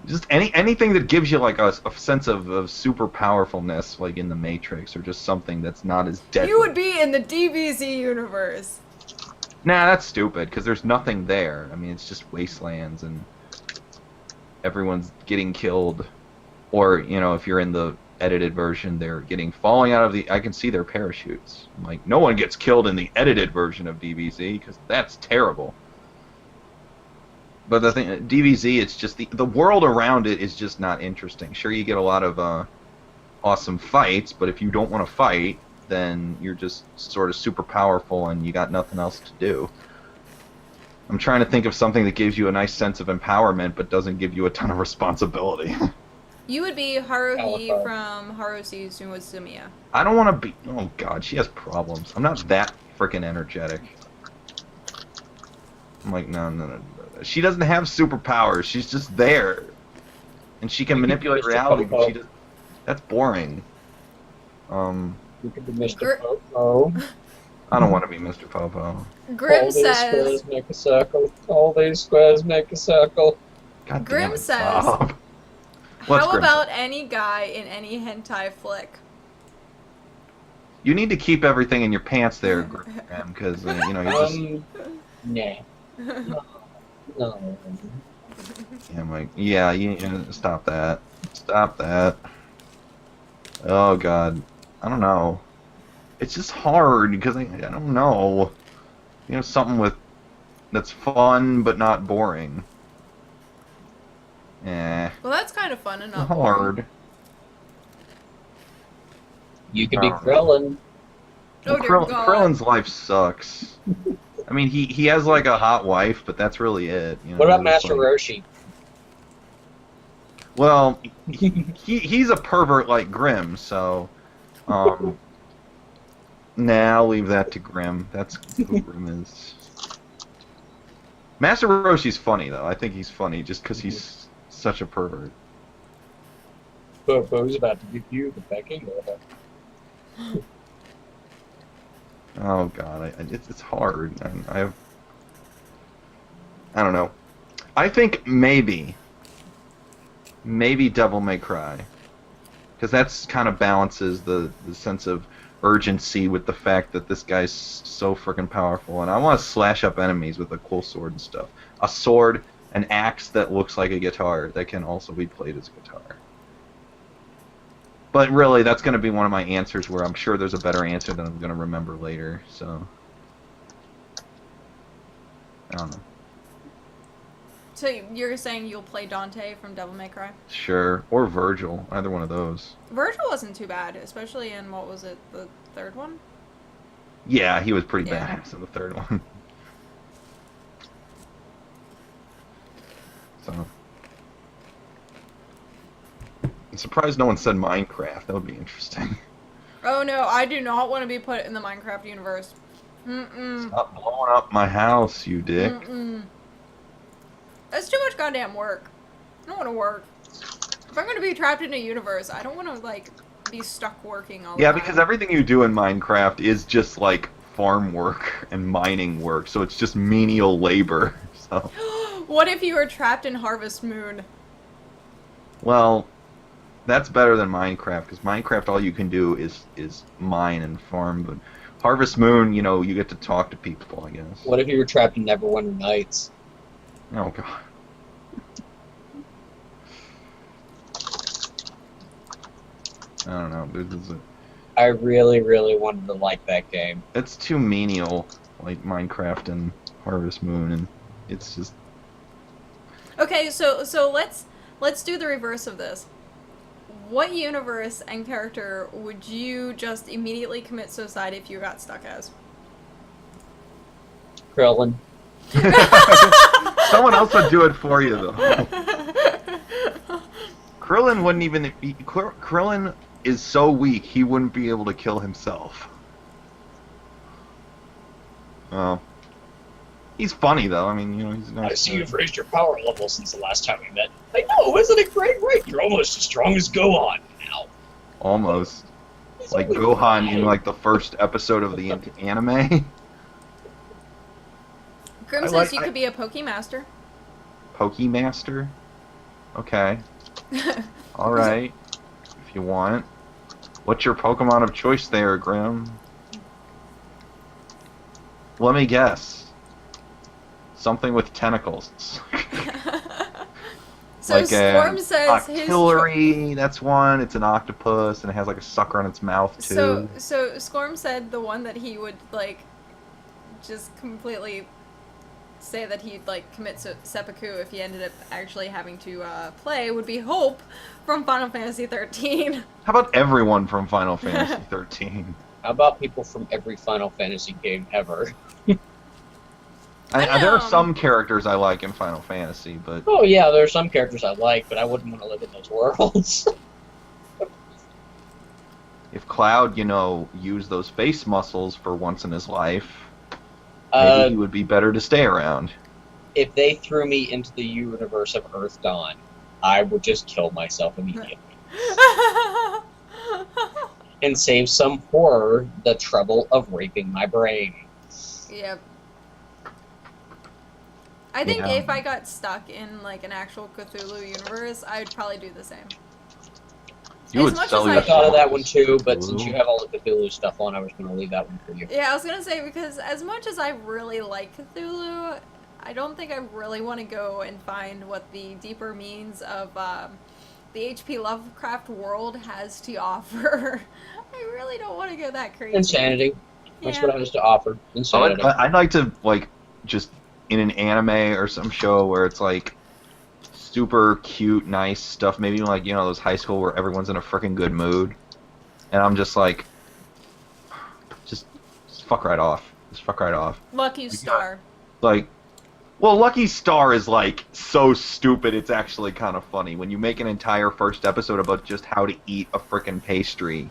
A: just anything that gives you like a sense of super powerfulness, like in the Matrix, or just something that's not as deadly.
C: You would be in the DBZ universe.
A: Nah, that's stupid, because there's nothing there. I mean, it's just wastelands, and everyone's getting killed. Or, if you're in the edited version, they're falling out of I can see their parachutes. I'm like, no one gets killed in the edited version of DBZ, because that's terrible. But the thing, DBZ, it's just the world around it is just not interesting. Sure, you get a lot of awesome fights, but if you don't want to fight, then you're just sort of super powerful and you got nothing else to do. I'm trying to think of something that gives you a nice sense of empowerment, but doesn't give you a ton of responsibility.
C: You would be Haruhi from Haruhi Suzumiya.
A: I don't want to be... Oh, God, she has problems. I'm not that freaking energetic. I'm like, no. She doesn't have superpowers. She's just there. And she can manipulate reality, but she doesn't... That's boring.
B: You could be Mr. Popo.
A: I don't want to be Mr. Popo.
C: Grim says...
B: All these squares make a circle. All these squares make a circle.
A: God
C: Grim
A: damn it,
C: says...
A: stop.
C: How about any guy in any hentai flick?
A: You need to keep everything in your pants there, Graham, because, you're just...
B: Nah. No.
A: Yeah, I'm like, yeah, stop that. Stop that. Oh, God. I don't know. It's just hard, because I don't know. Something that's fun, but not boring. Eh.
C: Well, that's kind of fun and not
A: hard.
C: boring.
B: You could be Krillin.
C: Oh, dear God.
A: Krillin's life sucks. I mean, he has like a hot wife, but that's really it.
B: What about Master Roshi?
A: Well, he's a pervert like Grimm, so nah, I'll leave that to Grimm. That's who Grimm is. Master Roshi's funny though. I think he's funny just because he's such a pervert.
B: Popo's about to give you the pecking order.
A: Oh God, it's hard. I don't know. I think maybe Devil May Cry, because that's kind of balances the sense of urgency with the fact that this guy's so freaking powerful, and I want to slash up enemies with a cool sword and stuff. A sword, an axe that looks like a guitar that can also be played as a guitar. But really, that's going to be one of my answers where I'm sure there's a better answer that I'm going to remember later, so... I don't know.
C: So you're saying you'll play Dante from Devil May Cry?
A: Sure. Or Virgil. Either one of those.
C: Virgil wasn't too bad, especially in, what was it, the third one?
A: Yeah, he was pretty
C: Yeah.
A: badass in the third one. So. I'm surprised no one said Minecraft. That would be interesting.
C: Oh no, I do not want to be put in the Minecraft universe. Mm-mm.
A: Stop blowing up my house, you dick.
C: Mm-mm. That's too much goddamn work. I don't want to work. If I'm going to be trapped in a universe, I don't want to, like, be stuck working all the
A: Yeah,
C: time.
A: because everything you do in Minecraft is just like farm work and mining work, so it's just menial labor. So,
C: What if you were trapped in Harvest Moon?
A: well, that's better than Minecraft, because Minecraft all you can do is mine and farm, but Harvest Moon, you know, you get to talk to people, I guess.
B: What if you were trapped in Neverwinter Nights?
A: Oh god. I don't know.
B: I really, really wanted to like that game.
A: It's too menial, like Minecraft and Harvest Moon, and it's just.
C: Okay, so let's do the reverse of this. What universe and character would you just immediately commit suicide if you got stuck as?
B: Krillin.
A: Someone else would do it for you, though. Krillin wouldn't even be. Krillin is so weak, he wouldn't be able to kill himself. Oh. He's funny, though. I mean, you know, he's nice.
D: I see you've raised your power level since the last time we met. I know, isn't it great? Right, you're almost as strong as Gohan now.
A: Almost.
D: It's
A: Like
D: only
A: Gohan in,
D: five.
A: like, the first episode of the anime.
C: Grim
A: I
C: says
A: like-
C: you could be a Pokemaster.
A: Pokemaster? Okay. Alright. If you want. What's your Pokemon of choice there, Grim? Let me guess. Something with tentacles.
C: So
A: like
C: Storm says his
A: Octillery, that's one. It's an octopus, and it has like a sucker on its mouth, too.
C: So Storm said the one that he would, like, just completely say that he'd, like, commit seppuku if he ended up actually having to play would be Hope from Final Fantasy 13.
A: How about everyone from Final Fantasy 13?
B: How about people from every Final Fantasy game ever?
A: There are
C: know.
A: some characters I like in Final Fantasy, but
B: Oh yeah, there are some characters I like, but I wouldn't want to live in those worlds.
A: if Cloud, you know, used those face muscles for once in his life, maybe he would be better to stay around.
B: If they threw me into the universe of Earth Dawn, I would just kill myself immediately. And save some horror the trouble of raping my brain.
C: Yep. I think
A: Yeah.
C: if I got stuck in, like, an actual Cthulhu universe, I'd probably do the same.
A: You
C: As
A: would
C: much
A: sell
C: as
A: your
B: I thought of that
A: soul
B: one
A: to
B: too, but since
A: Cthulhu.
B: you have all the Cthulhu stuff on, I was going to leave that one for you.
C: Yeah, I was gonna say, because as much as I really like Cthulhu, I don't think I really want to go and find what the deeper means of the H.P. Lovecraft world has to offer. I really don't want to go that crazy.
B: Insanity. That's
C: Yeah.
B: what it has to offer. Insanity.
A: I'd like to, like, just in an anime or some show where it's, like, super cute, nice stuff. Maybe, like, you know, those high school where everyone's in a freaking good mood. And I'm just like, just fuck right off. Just fuck right off.
C: Lucky Star.
A: Like, well, Lucky Star is, like, so stupid it's actually kind of funny. When you make an entire first episode about just how to eat a frickin' pastry,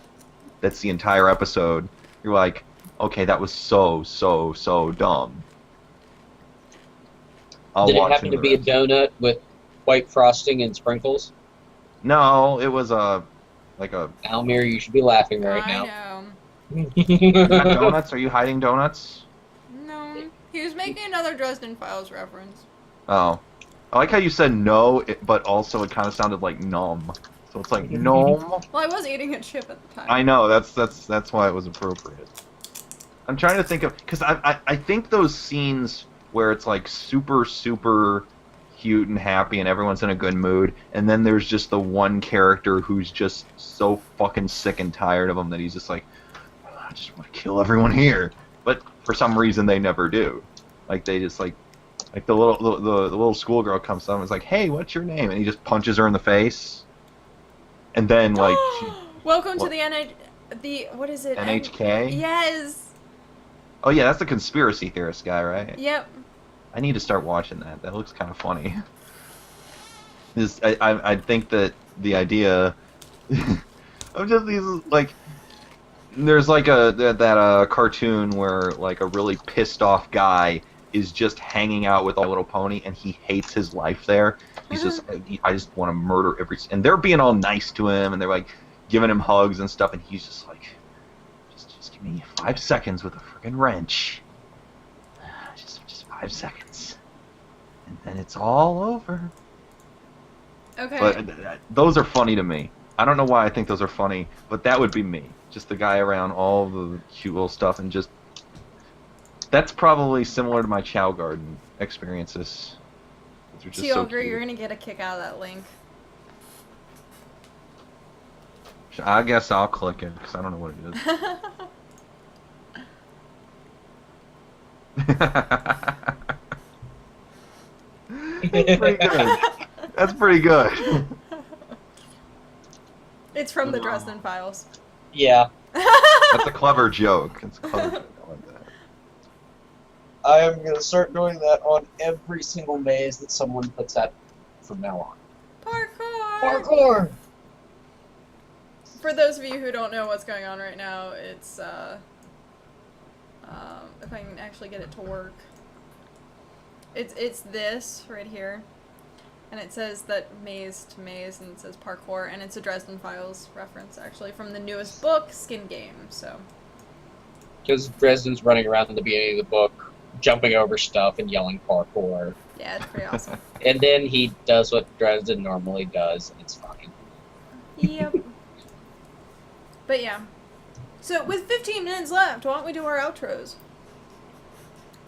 A: that's the entire episode, you're like, okay, that was so dumb. I'll
B: Did it
A: watch
B: happen to
A: the
B: be a
A: rest.
B: donut with white frosting and sprinkles?
A: No, it was like a...
B: Almir, you should be laughing right
C: I
B: now.
C: know.
A: Not donuts? Are you hiding donuts?
C: No. He was making another Dresden Files reference.
A: Oh. I like how you said no, but also it kind of sounded like numb. So it's like, gnome?
C: Well, I was eating a chip at the time.
A: I know, that's why it was appropriate. I'm trying to think of... Because I think those scenes where it's like super cute and happy and everyone's in a good mood, and then there's just the one character who's just so fucking sick and tired of them that he's just like, I just want to kill everyone here. But for some reason they never do. Like, they just like Like the little schoolgirl comes up and is like, "Hey, what's your name?" And he just punches her in the face. And then like
C: Welcome to
A: what?
C: the what is it?
A: NHK?
C: Yes.
A: Oh yeah, that's the conspiracy theorist guy, right?
C: Yep.
A: I need to start watching that. That looks kind of funny. I think that the idea of just these like there's like that cartoon where like a really pissed off guy is just hanging out with a little pony and he hates his life there. He's just I just want to murder and they're being all nice to him and they're like giving him hugs and stuff and he's just like just give me 5 seconds with a freaking wrench. Just 5 seconds. And then it's all over.
C: Okay.
A: But those are funny to me. I don't know why I think those are funny, but that would be me. Just the guy around all the cute little stuff and just... That's probably similar to my Chow Garden experiences. They're just so
C: Ogre,
A: cute.
C: you're gonna get a kick out of that link.
A: I guess I'll click it, because I don't know what it is. That's pretty good. That's pretty good.
C: It's from the Dresden Files.
B: Yeah.
A: That's a clever joke. It's a clever joke. I like that.
B: I am going to start doing that on every single maze that someone puts out from now on.
C: Parkour!
B: Parkour!
C: For those of you who don't know what's going on right now, it's, if I can actually get it to work. It's this right here. And it says that maze to maze, and it says parkour, and it's a Dresden Files reference, actually, from the newest book, Skin Game, so.
B: Because Dresden's running around in the beginning of the book, jumping over stuff and yelling parkour.
C: Yeah, it's pretty awesome.
B: And then he does what Dresden normally does, and it's fine.
C: Yep. But yeah. So, with 15 minutes left, why don't we do our outros?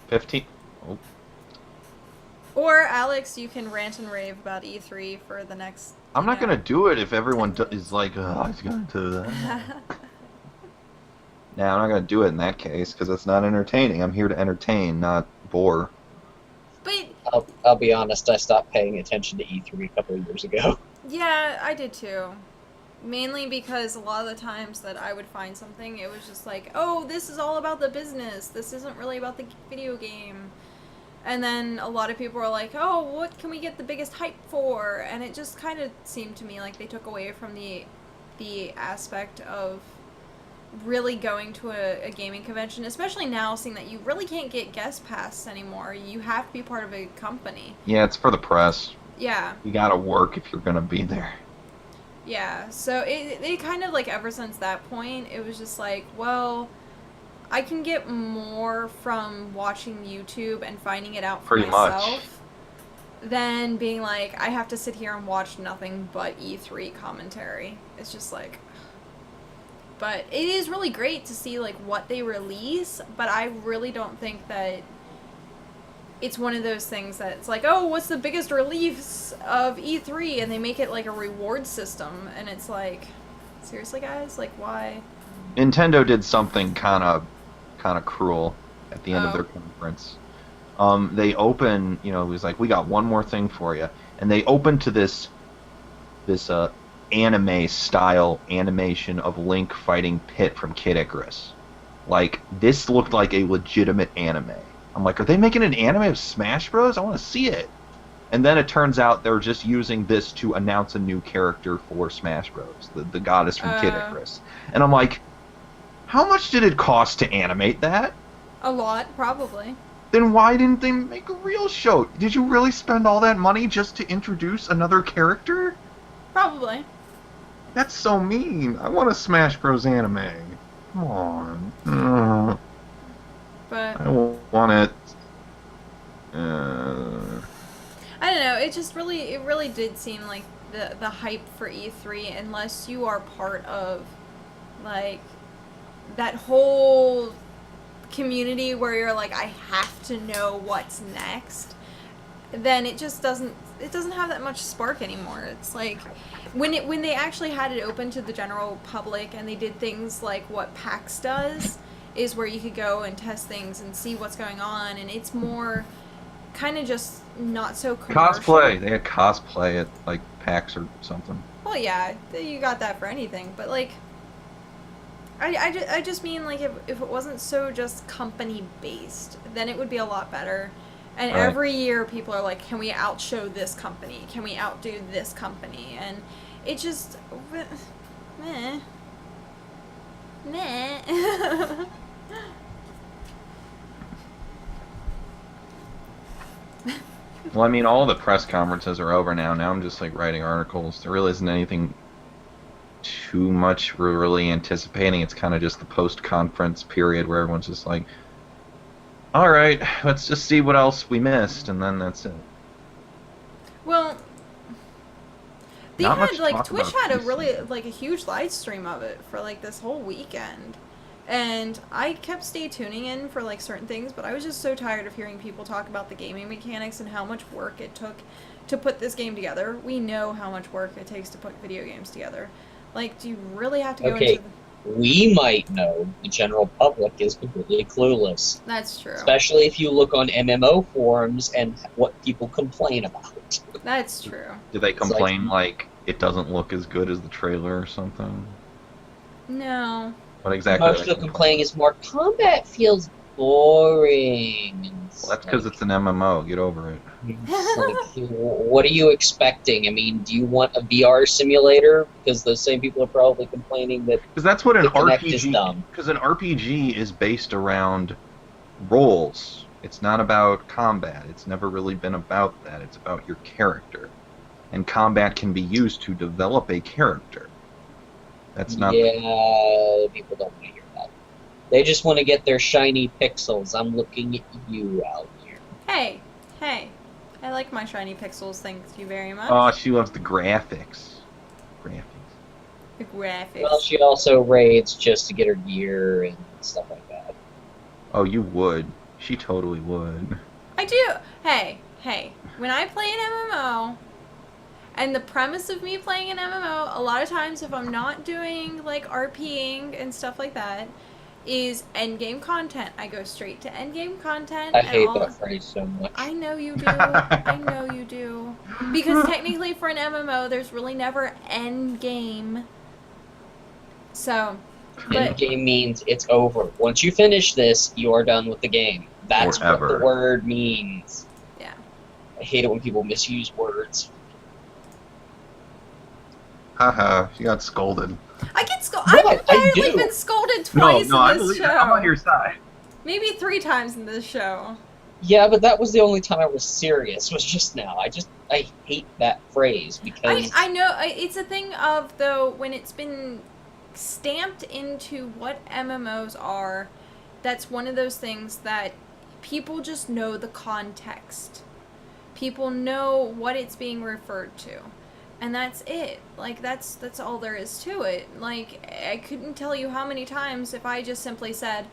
A: 15. Oh.
C: Or, Alex, you can rant and rave about E3 for the next...
A: I'm not going to do it if everyone is like, oh, he's going to do that. Nah, I'm not going to do it in that case, because it's not entertaining. I'm here to entertain, not bore.
C: But...
B: I'll be honest, I stopped paying attention to E3 a couple of years ago.
C: Yeah, I did too. Mainly because a lot of the times that I would find something, it was just like, oh, this is all about the business. This isn't really about the video game. And then a lot of people were like, oh, what can we get the biggest hype for? And it just kind of seemed to me like they took away from the aspect of really going to a gaming convention, especially now, seeing that you really can't get guest pass anymore. You have to be part of a company.
A: Yeah, it's for the press.
C: Yeah.
A: You gotta work if you're gonna be there.
C: Yeah, so it kind of, like, ever since that point, it was just like, well, I can get more from watching YouTube and finding it out for
A: Pretty
C: myself than being like, I have to sit here and watch nothing but E3 commentary. It's just like... But it is really great to see, like, what they release, but I really don't think that it's one of those things that it's like, oh, what's the biggest release of E3? And they make it like a reward system, and it's like, seriously, guys? Like, why?
A: Nintendo did something kind of cruel at the end of their conference. They open, it was like, we got one more thing for you, and they opened to this anime style animation of Link fighting Pit from Kid Icarus. Like, this looked like a legitimate anime. I'm like, are they making an anime of Smash Bros? I want to see it. And then it turns out they're just using this to announce a new character for Smash Bros. The goddess from Kid Icarus. And I'm like, how much did it cost to animate that?
C: A lot, probably.
A: Then why didn't they make a real show? Did you really spend all that money just to introduce another character?
C: Probably.
A: That's so mean. I want a Smash Bros. Anime. Come on.
C: But
A: I want it.
C: I don't know. It really did seem like the hype for E3, unless you are part of, like, that whole community where you're like, I have to know what's next, then it just doesn't have that much spark anymore. It's like when they actually had it open to the general public and they did things like what PAX does, is where you could go and test things and see what's going on, and it's more kind of just not so commercial.
A: Cosplay. They had cosplay at like PAX or something.
C: Well, yeah, you got that for anything, but like, I just mean like if it wasn't so just company based, then it would be a lot better. And
A: Right.
C: every year people are like, can we outshow this company? Can we outdo this company? And it just, meh. Meh.
A: Well, I mean, all the press conferences are over now. Now I'm just like writing articles. There really isn't anything too much we're really anticipating. It's kind of just the post-conference period where everyone's just like, all right, let's just see what else we missed, and then that's it.
C: Well, they
A: Not
C: had
A: much
C: like
A: talk
C: Twitch
A: about
C: had a
A: PC.
C: really like a huge live stream of it for like this whole weekend. And I kept tuning in for like certain things, but I was just so tired of hearing people talk about the gaming mechanics and how much work it took to put this game together. We know how much work it takes to put video games together. Like, do you really have to go
B: Okay.
C: into the...
B: We might know, the general public is completely clueless.
C: That's true.
B: Especially if you look on MMO forums and what people complain about.
C: That's true.
A: Do they
B: It's like-
A: complain like it doesn't look as good as the trailer or something?
C: No.
A: What exactly?
B: Most
A: are
B: of
A: they
B: the complaining is more combat feels boring. And
A: Well, that's because it's an MMO. Get over it.
B: it's like, what are you expecting? I mean, do you want a VR simulator? Because those same people are probably complaining that
A: Because that's what an
B: the Kinect is
A: RPG.
B: dumb.
A: Because an RPG is based around roles. It's not about combat. It's never really been about that. It's about your character, and combat can be used to develop a character. That's not.
B: Yeah, people don't want to hear that. They just want to get their shiny pixels. I'm looking at you out here.
C: Hey. Hey. I like my shiny pixels, thank you very much.
A: Oh, she loves the graphics. Graphics.
C: The graphics.
B: Well, she also raids just to get her gear and stuff like that.
A: Oh, you would. She totally would.
C: I do. Hey. When I play an MMO, and the premise of me playing an MMO, a lot of times if I'm not doing like RPing and stuff like that, is endgame content. I go straight to endgame content.
B: I
C: and
B: hate
C: all...
B: that phrase so much.
C: I know you do. I know you do. Because technically for an MMO, there's really never end game. So,
B: End game means it's over. Once you finish this, you are done with the game. That's what
A: Forever.
B: the word means.
C: yeah.
B: I hate it when people misuse words.
A: Haha, she got scolded.
C: I get scolded.
B: No,
C: I've
B: I
C: barely
B: do.
C: been scolded twice
A: I
C: in this
A: believe
C: show.
A: it. I'm on your side.
C: Maybe 3 times in this show.
B: Yeah, but that was the only time I was serious, was just now. I hate that phrase because
C: I know. It's a thing of, though, when it's been stamped into what MMOs are, that's one of those things that people just know the context. People know what it's being referred to. And that's it. Like, that's all there is to it. Like, I couldn't tell you how many times if I just simply said,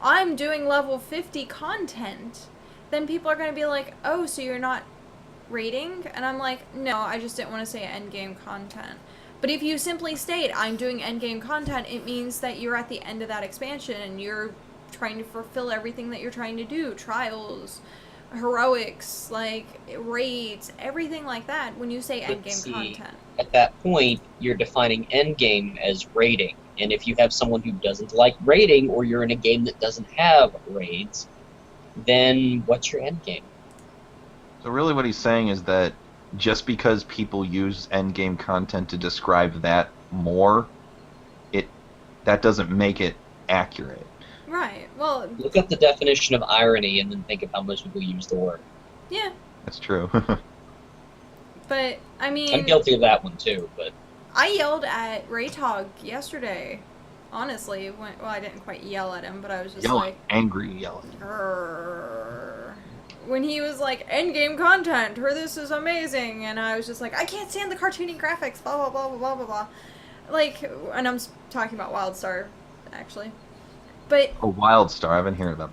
C: I'm doing level 50 content, then people are going to be like, oh, so you're not rating? And I'm like, no, I just didn't want to say endgame content. But if you simply state, I'm doing endgame content, it means that you're at the end of that expansion and you're trying to fulfill everything that you're trying to do. Trials, heroics, like raids, everything like that when you say
B: But
C: endgame
B: see,
C: content.
B: at that point, you're defining endgame as raiding. And if you have someone who doesn't like raiding, or you're in a game that doesn't have raids, then what's your endgame?
A: So really what he's saying is that just because people use endgame content to describe that more, that doesn't make it accurate.
C: Right. Well,
B: Look up the definition of irony and then think of how much people use the word.
C: yeah.
A: That's true.
C: But, I mean,
B: I'm guilty of that one too, but
C: I yelled at Raytog yesterday. Honestly, well, I didn't quite yell at him, but I was just
A: Yelling,
C: like,
A: angry yelling.
C: "Grrr." When he was like, endgame content, or this is amazing, and I was just like, I can't stand the cartoony graphics, blah, blah, blah, blah, blah, blah, blah. Like, and I'm talking about WildStar, actually. But,
A: Oh, Wildstar. I haven't heard about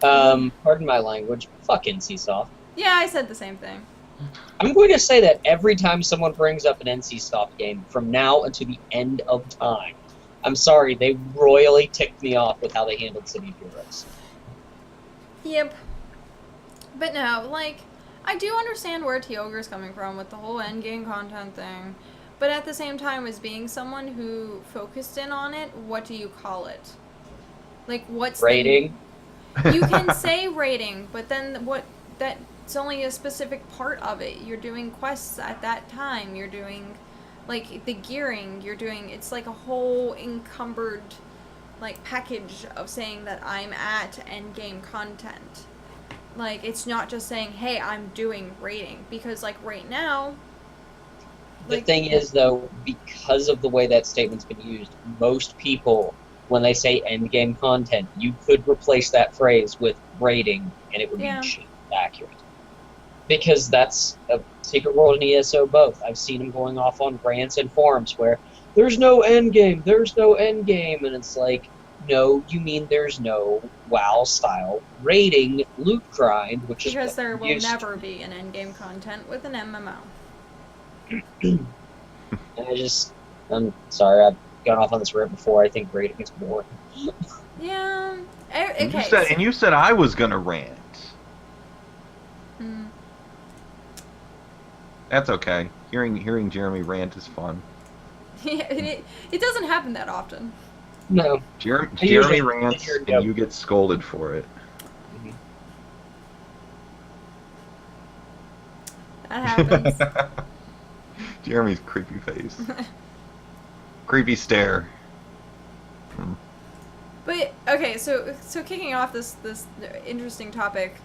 A: that.
B: pardon my language, fuck NCSoft.
C: yeah, I said the same thing.
B: I'm going to say that every time someone brings up an NCSoft game, from now until the end of time, I'm sorry, they royally ticked me off with how they handled City of Heroes.
C: Yep. But no, like, I do understand where Tioger's coming from with the whole endgame content thing. But at the same time, as being someone who focused in on it, what do you call it? Like, what's
B: Rating.
C: You can say rating, but then what? That's only a specific part of it. You're doing quests at that time. You're doing, like, the gearing. You're doing. It's like a whole encumbered, like, package of saying that I'm at endgame content. Like, it's not just saying, hey, I'm doing rating. Because, like, right now...
B: The thing is, though, because of the way that statement's been used, most people, when they say endgame content, you could replace that phrase with rating, and it would be just accurate. Because that's a Secret World and ESO both. I've seen them going off on rants and forums where, there's no endgame, and it's like, no, you mean there's no WoW-style rating loot grind, which is
C: because
B: what
C: there
B: you're
C: will
B: used to.
C: never be an endgame content with an MMO.
B: I'm sorry, I've gone off on this rant before. I think rating is boring.
C: Yeah.
A: And
C: Okay.
A: you said I was gonna rant.
C: Hmm.
A: That's okay. Hearing Jeremy rant is fun.
C: Yeah, it doesn't happen that often.
B: No.
A: Jeremy
B: usually
A: rants
B: hear
A: and
B: joke.
A: you get scolded for it.
C: That happens.
A: Jeremy's creepy face. Creepy stare.
C: But okay, so kicking off this interesting topic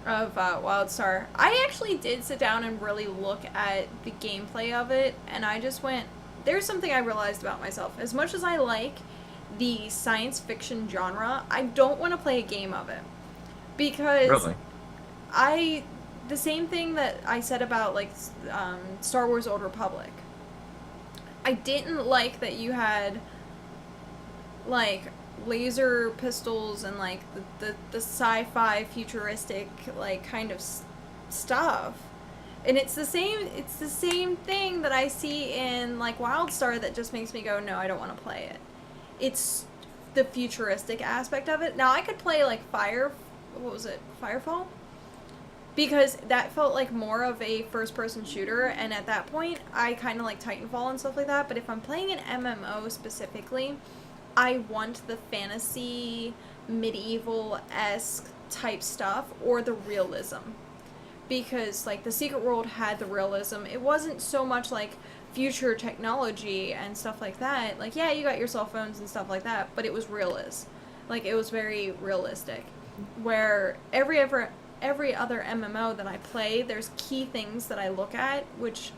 C: of WildStar, I actually did sit down and really look at the gameplay of it, and I just went, there's something I realized about myself. As much as I like the science fiction genre, I don't want to play a game of it. Because
A: Really?
C: the same thing that I said about, like, Star Wars Old Republic. I didn't like that you had, like, laser pistols and, like, the sci-fi futuristic, like, kind of stuff. And it's the same thing that I see in, like, WildStar that just makes me go, no, I don't want to play it. It's the futuristic aspect of it. Now, I could play, like, Firefall? Because that felt like more of a first-person shooter, and at that point, I kind of like Titanfall and stuff like that, but if I'm playing an MMO specifically, I want the fantasy, medieval-esque type stuff, or the realism. Because, like, the Secret World had the realism. It wasn't so much, like, future technology and stuff like that. Like, yeah, you got your cell phones and stuff like that, but it was realist. Like, it was very realistic. Where every other MMO that I play, there's key things that I look at, which,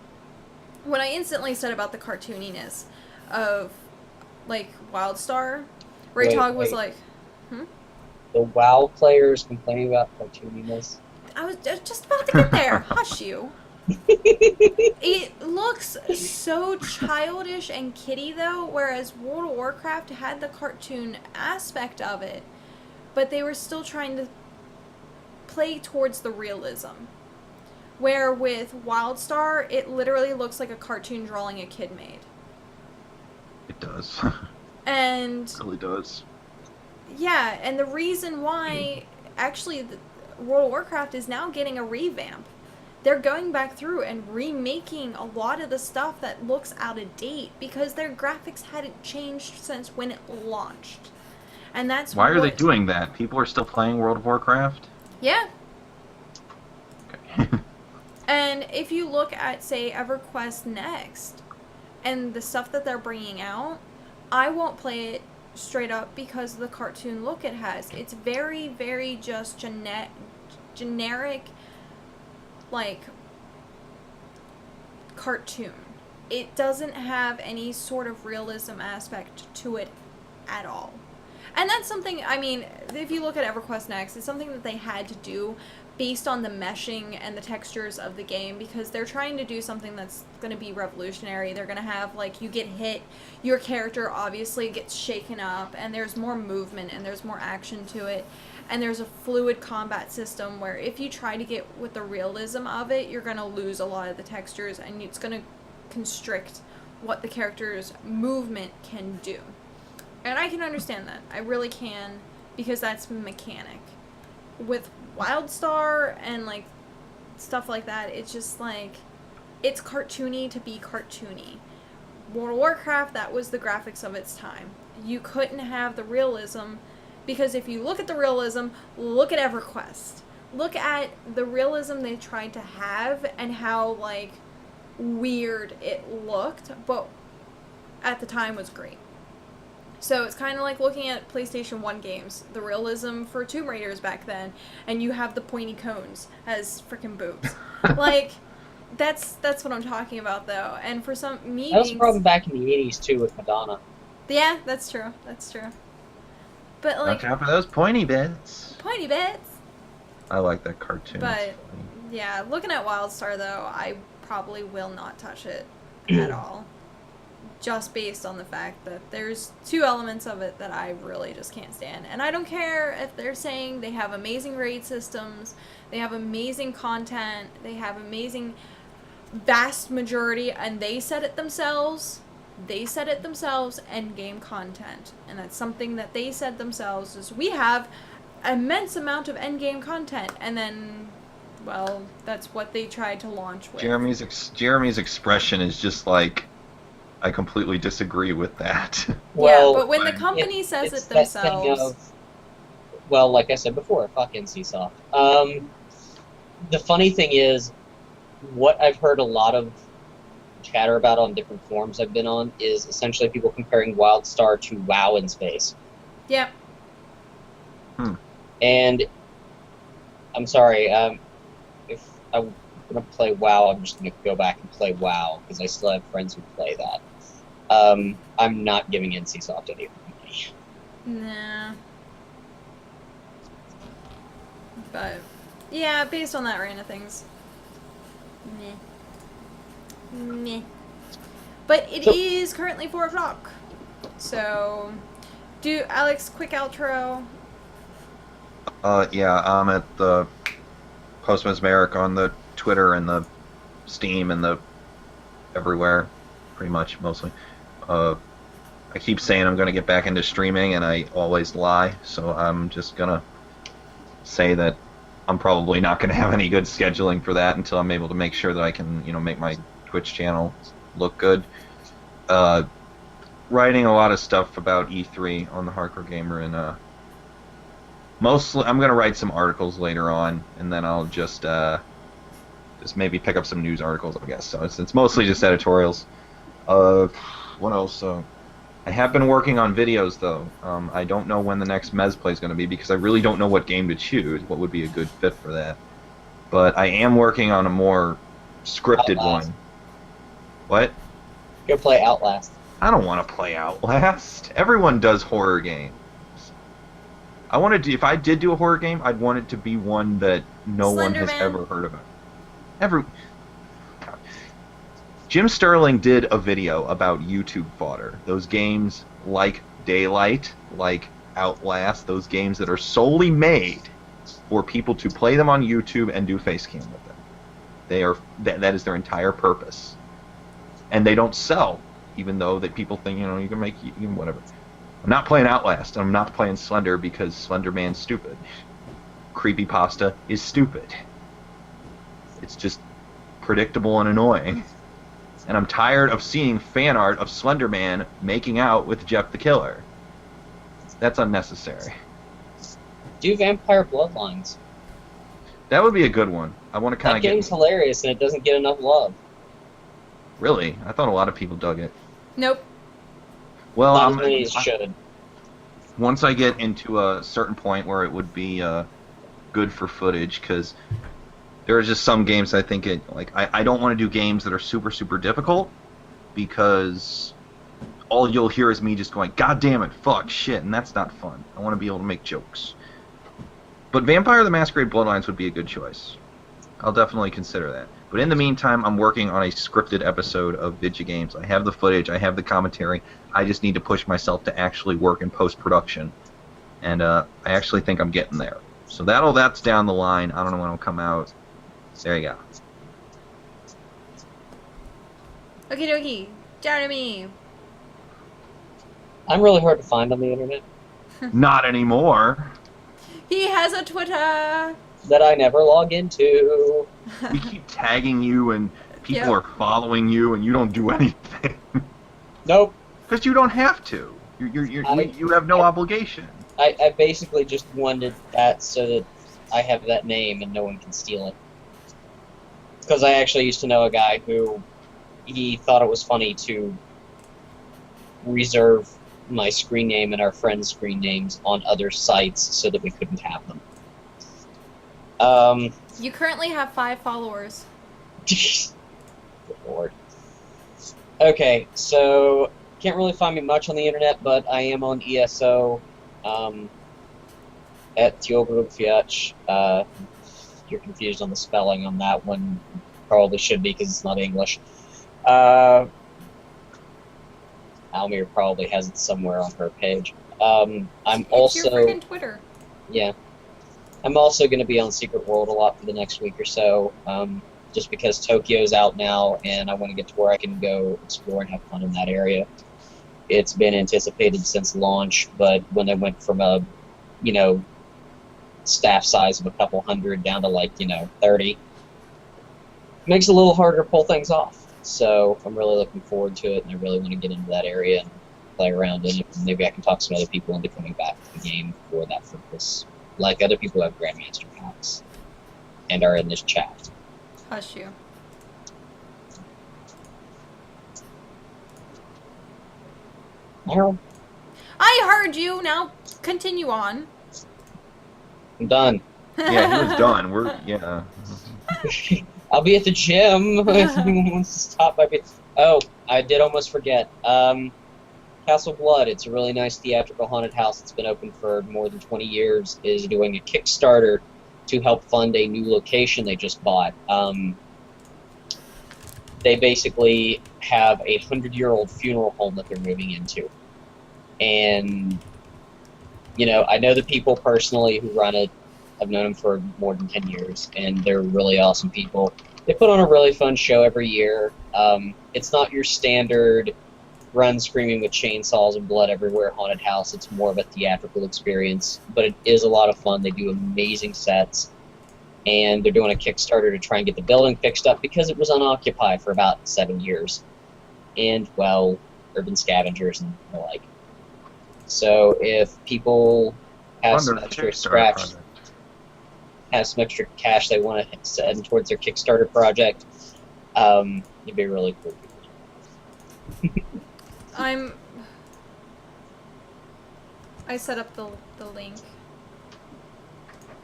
C: when I instantly said about the cartooniness of, like, WildStar, Raytog was like,
B: The WoW players complaining about cartooniness.
C: I was just about to get there. Hush you. It looks so childish and kiddie, though, whereas World of Warcraft had the cartoon aspect of it, but they were still trying to play towards the realism. Where with WildStar, it literally looks like a cartoon drawing a kid made.
A: It does.
C: And
A: It really does.
C: yeah, and the reason why actually World of Warcraft is now getting a revamp. They're going back through and remaking a lot of the stuff that looks out of date because their graphics hadn't changed since when it launched. And that's
A: Why are they doing that? People are still playing World of Warcraft?
C: Yeah.
A: Okay.
C: And if you look at, say, EverQuest Next, and the stuff that they're bringing out, I won't play it straight up because of the cartoon look it has. It's very, very just generic, like, cartoon. It doesn't have any sort of realism aspect to it at all. And that's something, I mean, if you look at EverQuest Next, it's something that they had to do based on the meshing and the textures of the game because they're trying to do something that's going to be revolutionary. They're going to have, like, you get hit, your character obviously gets shaken up, and there's more movement and there's more action to it. And there's a fluid combat system where if you try to get with the realism of it, you're going to lose a lot of the textures and it's going to constrict what the character's movement can do. And I can understand that. I really can, because that's mechanic. With WildStar and like stuff like that, it's just like it's cartoony to be cartoony. World of Warcraft, that was the graphics of its time. You couldn't have the realism because if you look at the realism, look at EverQuest. Look at the realism they tried to have and how like weird it looked, but at the time was great. So it's kind of like looking at PlayStation 1 games, the realism for Tomb Raiders back then, and you have the pointy cones as freaking boobs. Like, that's what I'm talking about, though. And for some, me
B: That was a
C: being...
B: problem back in the 80s, too, with Madonna.
C: Yeah, that's true. That's true. But, like...
A: Watch out for those pointy bits.
C: Pointy bits!
A: I like that cartoon.
C: But, yeah, looking at WildStar, though, I probably will not touch it at all. Just based on the fact that there's two elements of it that I really just can't stand. And I don't care if they're saying they have amazing raid systems, they have amazing content, they have amazing vast majority, and they said it themselves, end-game content. And that's something that they said themselves, is we have immense amount of end-game content. And then, well, that's what they tried to launch with.
A: Jeremy's expression is just like, I completely disagree with that.
B: Well,
C: yeah, but when the company says
B: it's
C: it
B: that thing
C: themselves...
B: of, well, like I said before, fuck NCSoft. The funny thing is, what I've heard a lot of chatter about on different forums I've been on is essentially people comparing WildStar to WoW in space.
C: Yep.
B: And I'm sorry, if I'm gonna play WoW, I'm just gonna go back and play WoW because I still have friends who play that. I'm not giving NCSoft any money.
C: Nah. But, yeah, based on that random of things. Meh. But it is currently 4 o'clock. So, Alex, quick outro.
A: Yeah, I'm at the Postmasmeric on the Twitter and the Steam and the everywhere, pretty much, mostly. I keep saying I'm going to get back into streaming, and I always lie, so I'm just going to say that I'm probably not going to have any good scheduling for that until I'm able to make sure that I can, make my Twitch channel look good. Writing a lot of stuff about E3 on the Hardcore Gamer, and mostly I'm going to write some articles later on, and then I'll just maybe pick up some news articles, I guess. So it's mostly just editorials. What else? I have been working on videos, though. I don't know when the next Mez play is going to be because I really don't know what game to choose, what would be a good fit for that. But I am working on a more scripted
B: Outlast.
A: one. What?
B: Go play Outlast.
A: I don't want to play Outlast. Everyone does horror games. I want to do, if I did do a horror game, I'd want it to be one that no one has
C: Slenderman.
A: ever heard about. Jim Sterling did a video about YouTube fodder. Those games like Daylight, like Outlast, those games that are solely made for people to play them on YouTube and do facecam with them. That is their entire purpose. And they don't sell, even though that people think, you can make whatever. I'm not playing Outlast, and I'm not playing Slender because Slender Man's stupid. Creepypasta is stupid. It's just predictable and annoying. And I'm tired of seeing fan art of Slender Man making out with Jeff the Killer. That's unnecessary.
B: Do Vampire Bloodlines.
A: That would be a good one. I want to kind
B: That
A: of get...
B: game's hilarious and it doesn't get enough love.
A: Really? I thought a lot of people dug it.
C: Nope.
A: Well,
B: Not as many as should.
A: once I get into a certain point where it would be good for footage, because there are just some games I think I don't want to do games that are super, super difficult, because all you'll hear is me just going, God damn it, fuck, shit, and that's not fun. I want to be able to make jokes. But Vampire the Masquerade Bloodlines would be a good choice. I'll definitely consider that. But in the meantime, I'm working on a scripted episode of Vidya Games. I have the footage, I have the commentary, I just need to push myself to actually work in post-production. And I actually think I'm getting there. So that's down the line. I don't know when it'll come out. There you go.
C: Okie dokie. Down to me.
B: I'm really hard to find on the internet.
A: Not anymore.
C: He has a Twitter.
B: that I never log into.
A: We keep tagging you, and people
C: Yep.
A: are following you, and you don't do anything.
B: Nope.
A: Because you don't have to. You have no obligation.
B: I basically just wanted that so that I have that name and no one can steal it. Because I actually used to know a guy who he thought it was funny to reserve my screen name and our friends' screen names on other sites so that we couldn't have them.
C: You currently have 5 followers.
B: Good lord. Okay, so can't really find me much on the internet, but I am on ESO at Tjogrupfjach. You're confused on the spelling on that one. Probably should be because it's not English. Almir probably has it somewhere on her page. I'm
C: It's
B: also
C: your freaking Twitter.
B: yeah. I'm also going to be on Secret World a lot for the next week or so, just because Tokyo's out now, and I want to get to where I can go explore and have fun in that area. It's been anticipated since launch, but when they went from a, staff size of a couple hundred down to 30, it makes it a little harder to pull things off. So I'm really looking forward to it, and I really want to get into that area and play around in it. Maybe I can talk some other people into coming back to the game for that purpose. Like other people who have Grandmaster packs and are in this chat.
C: Hush you.
B: Well,
C: I heard you. Now continue on.
B: I'm done.
A: Yeah, he was done.
B: I'll be at the gym if anyone wants to stop by. Oh, I did almost forget. Castle Blood, it's a really nice theatrical haunted house that's been open for more than 20 years, is doing a Kickstarter to help fund a new location they just bought. They basically have a 100-year-old funeral home that they're moving into. And, I know the people personally who run it. I've known them for more than 10 years, and they're really awesome people. They put on a really fun show every year. It's not your standard run screaming with chainsaws and blood everywhere haunted house. It's more of a theatrical experience, but it is a lot of fun. They do amazing sets, and they're doing a Kickstarter to try and get the building fixed up because it was unoccupied for about 7 years. And, well, urban scavengers and the like. So if people have some extra cash they want to send towards their Kickstarter project, it'd be really cool.
C: I set up the link.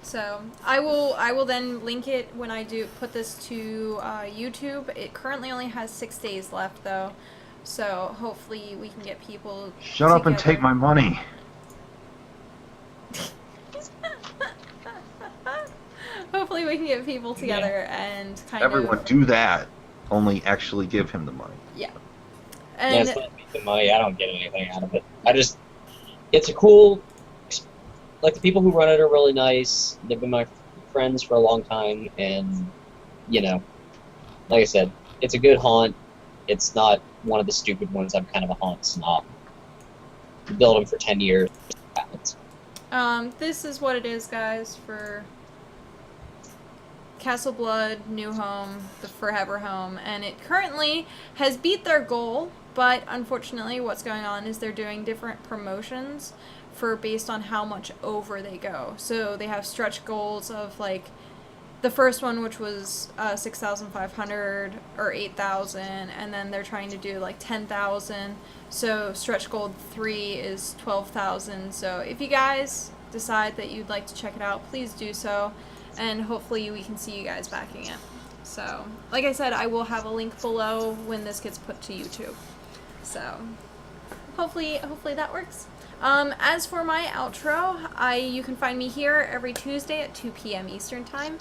C: So I will then link it when I do put this to YouTube. It currently only has 6 days left though, so hopefully we can get people.
A: Shut up and take my money.
C: Hopefully we can get people together and kind
A: Everyone do that. Only actually give him the money.
C: Yeah.
B: Yeah,
C: And
B: it's not the money. I don't get anything out of it. It's a cool. Like the people who run it are really nice. They've been my friends for a long time, and like I said, it's a good haunt. It's not one of the stupid ones. I'm kind of a haunt snob. Build them for 10 years. Happens.
C: this is what it is, guys, for Castle Blood, New Home, the Forever Home, and it currently has beat their goal, but unfortunately what's going on is they're doing different promotions for based on how much over they go. So they have stretch goals of like the first one, which was 6,500 or 8,000, and then they're trying to do like 10,000. So stretch goal 3 is 12,000. So if you guys decide that you'd like to check it out, please do so, and hopefully we can see you guys backing it. So like I said, I will have a link below when this gets put to YouTube. So hopefully that works. As for my outro, you can find me here every Tuesday at 2 p.m. Eastern Time,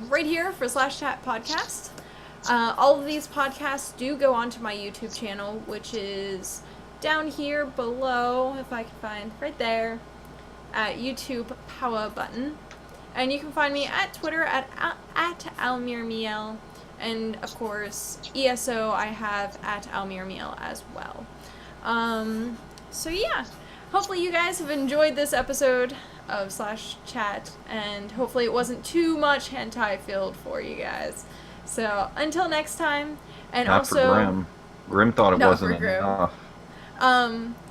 C: right here for /chat podcast. All of these podcasts do go onto my YouTube channel, which is down here below, if I can find, right there, at YouTube power button. And you can find me at Twitter at AlmirMiel, and of course, ESO I have at AlmirMiel as well. So yeah. Hopefully you guys have enjoyed this episode. of /chat, and hopefully it wasn't too much hentai filled for you guys. So until next time, and
A: Not
C: also
A: for Grim. Grim thought it
C: Not
A: wasn't
C: for Grim.
A: enough.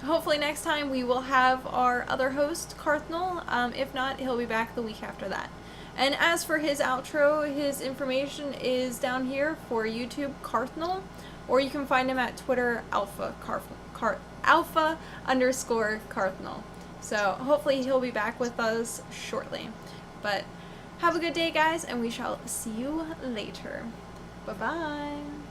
C: Hopefully next time we will have our other host, Cardinal. If not, he'll be back the week after that. And as for his outro, his information is down here for YouTube, Cardinal, or you can find him at Twitter, alpha_Cardinal. So hopefully he'll be back with us shortly. But have a good day, guys, and we shall see you later. Bye-bye.